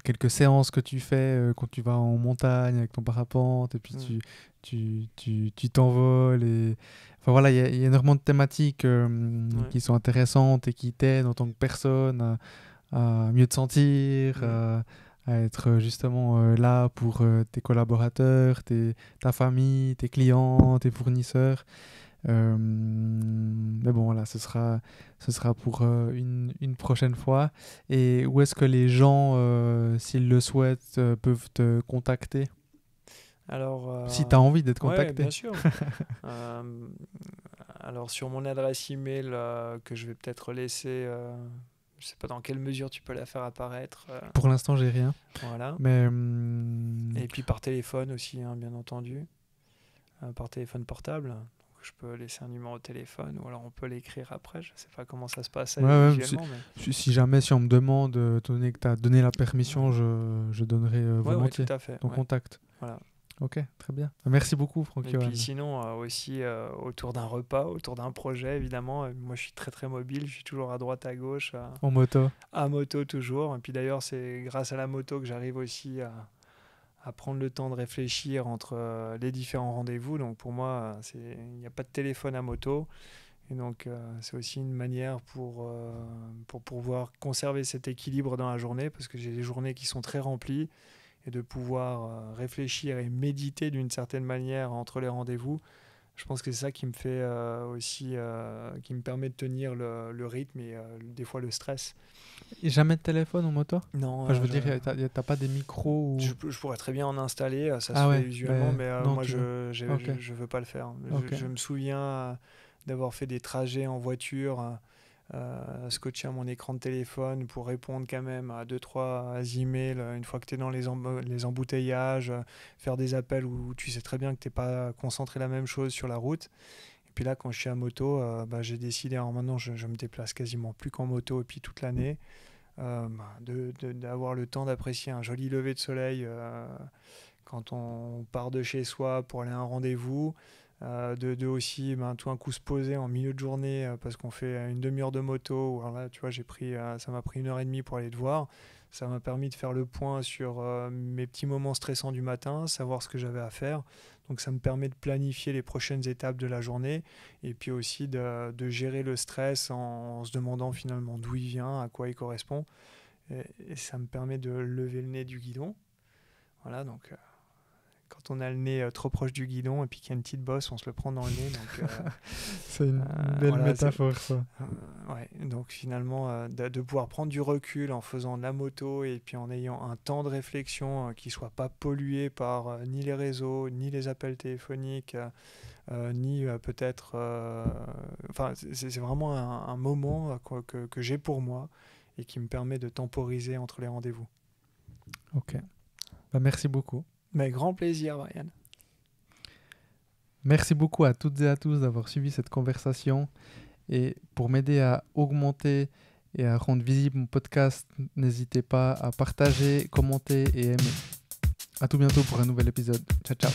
quelques séances que tu fais quand tu vas en montagne avec ton parapente, et puis tu t'envoles, et enfin voilà, il y a énormément de thématiques qui sont intéressantes et qui t'aident en tant que personne à mieux te sentir, à être justement là pour tes collaborateurs, ta famille, tes clients, tes fournisseurs. Mais bon, voilà, ce sera pour une prochaine fois. Et où est-ce que les gens, s'ils le souhaitent, peuvent te contacter? Alors, si tu as envie d'être contacté. Ouais, bien sûr. Alors, sur mon adresse email que je vais peut-être laisser, je sais pas dans quelle mesure tu peux la faire apparaître. Pour l'instant, j'ai rien. Voilà. Mais, et puis par téléphone aussi, hein, bien entendu. Par téléphone portable. Je peux laisser un numéro de téléphone, ou alors on peut l'écrire après. Je sais pas comment ça se passe visuellement. Si jamais on me demande, étant donné que tu as donné la permission, je donnerai volontiers tout à fait, ton contact. Voilà. Ok, très bien. Merci beaucoup, Franck. Et puis sinon, aussi autour d'un repas, autour d'un projet, évidemment. Moi, je suis très très mobile. Je suis toujours à droite, à gauche. En moto. À moto toujours. Et puis d'ailleurs, c'est grâce à la moto que j'arrive aussi à prendre le temps de réfléchir entre les différents rendez-vous. Donc pour moi, il n'y a pas de téléphone à moto. Et donc c'est aussi une manière pour pouvoir conserver cet équilibre dans la journée, parce que j'ai des journées qui sont très remplies, et de pouvoir réfléchir et méditer d'une certaine manière entre les rendez-vous. Je pense que c'est ça qui me fait aussi, qui me permet de tenir le rythme et des fois le stress. Et jamais de téléphone en moto? Non. Enfin, je veux dire, t'as pas des micros ou... je pourrais très bien en installer, ça se fait usuellement, mais non, moi je veux pas le faire. Je me souviens d'avoir fait des trajets en voiture, scotcher à mon écran de téléphone pour répondre quand même à 2-3 emails une fois que tu es dans les embouteillages, faire des appels où tu sais très bien que tu n'es pas concentré la même chose sur la route. Et puis là, quand je suis à moto, j'ai décidé, alors maintenant je me déplace quasiment plus qu'en moto, et puis toute l'année, d'avoir le temps d'apprécier un joli lever de soleil quand on part de chez soi pour aller à un rendez-vous. De aussi tout un coup se poser en milieu de journée parce qu'on fait une demi-heure de moto. Alors là, tu vois, ça m'a pris 1h30 pour aller te voir. Ça m'a permis de faire le point sur mes petits moments stressants du matin, savoir ce que j'avais à faire. Donc ça me permet de planifier les prochaines étapes de la journée, et puis aussi de gérer le stress en se demandant finalement d'où il vient, à quoi il correspond. Et ça me permet de lever le nez du guidon. Voilà, donc... Quand on a le nez trop proche du guidon et puis qu'il y a une petite bosse, on se le prend dans le nez. Donc, c'est une belle métaphore, ça. Ouais, donc finalement, de pouvoir prendre du recul en faisant de la moto, et puis en ayant un temps de réflexion qui ne soit pas pollué par ni les réseaux, ni les appels téléphoniques, ni peut-être... Enfin, c'est vraiment un moment que j'ai pour moi et qui me permet de temporiser entre les rendez-vous. Ok. Merci beaucoup. Mais grand plaisir, Brian. Merci beaucoup à toutes et à tous d'avoir suivi cette conversation. Et pour m'aider à augmenter et à rendre visible mon podcast, n'hésitez pas à partager, commenter et aimer. À tout bientôt pour un nouvel épisode. Ciao, ciao.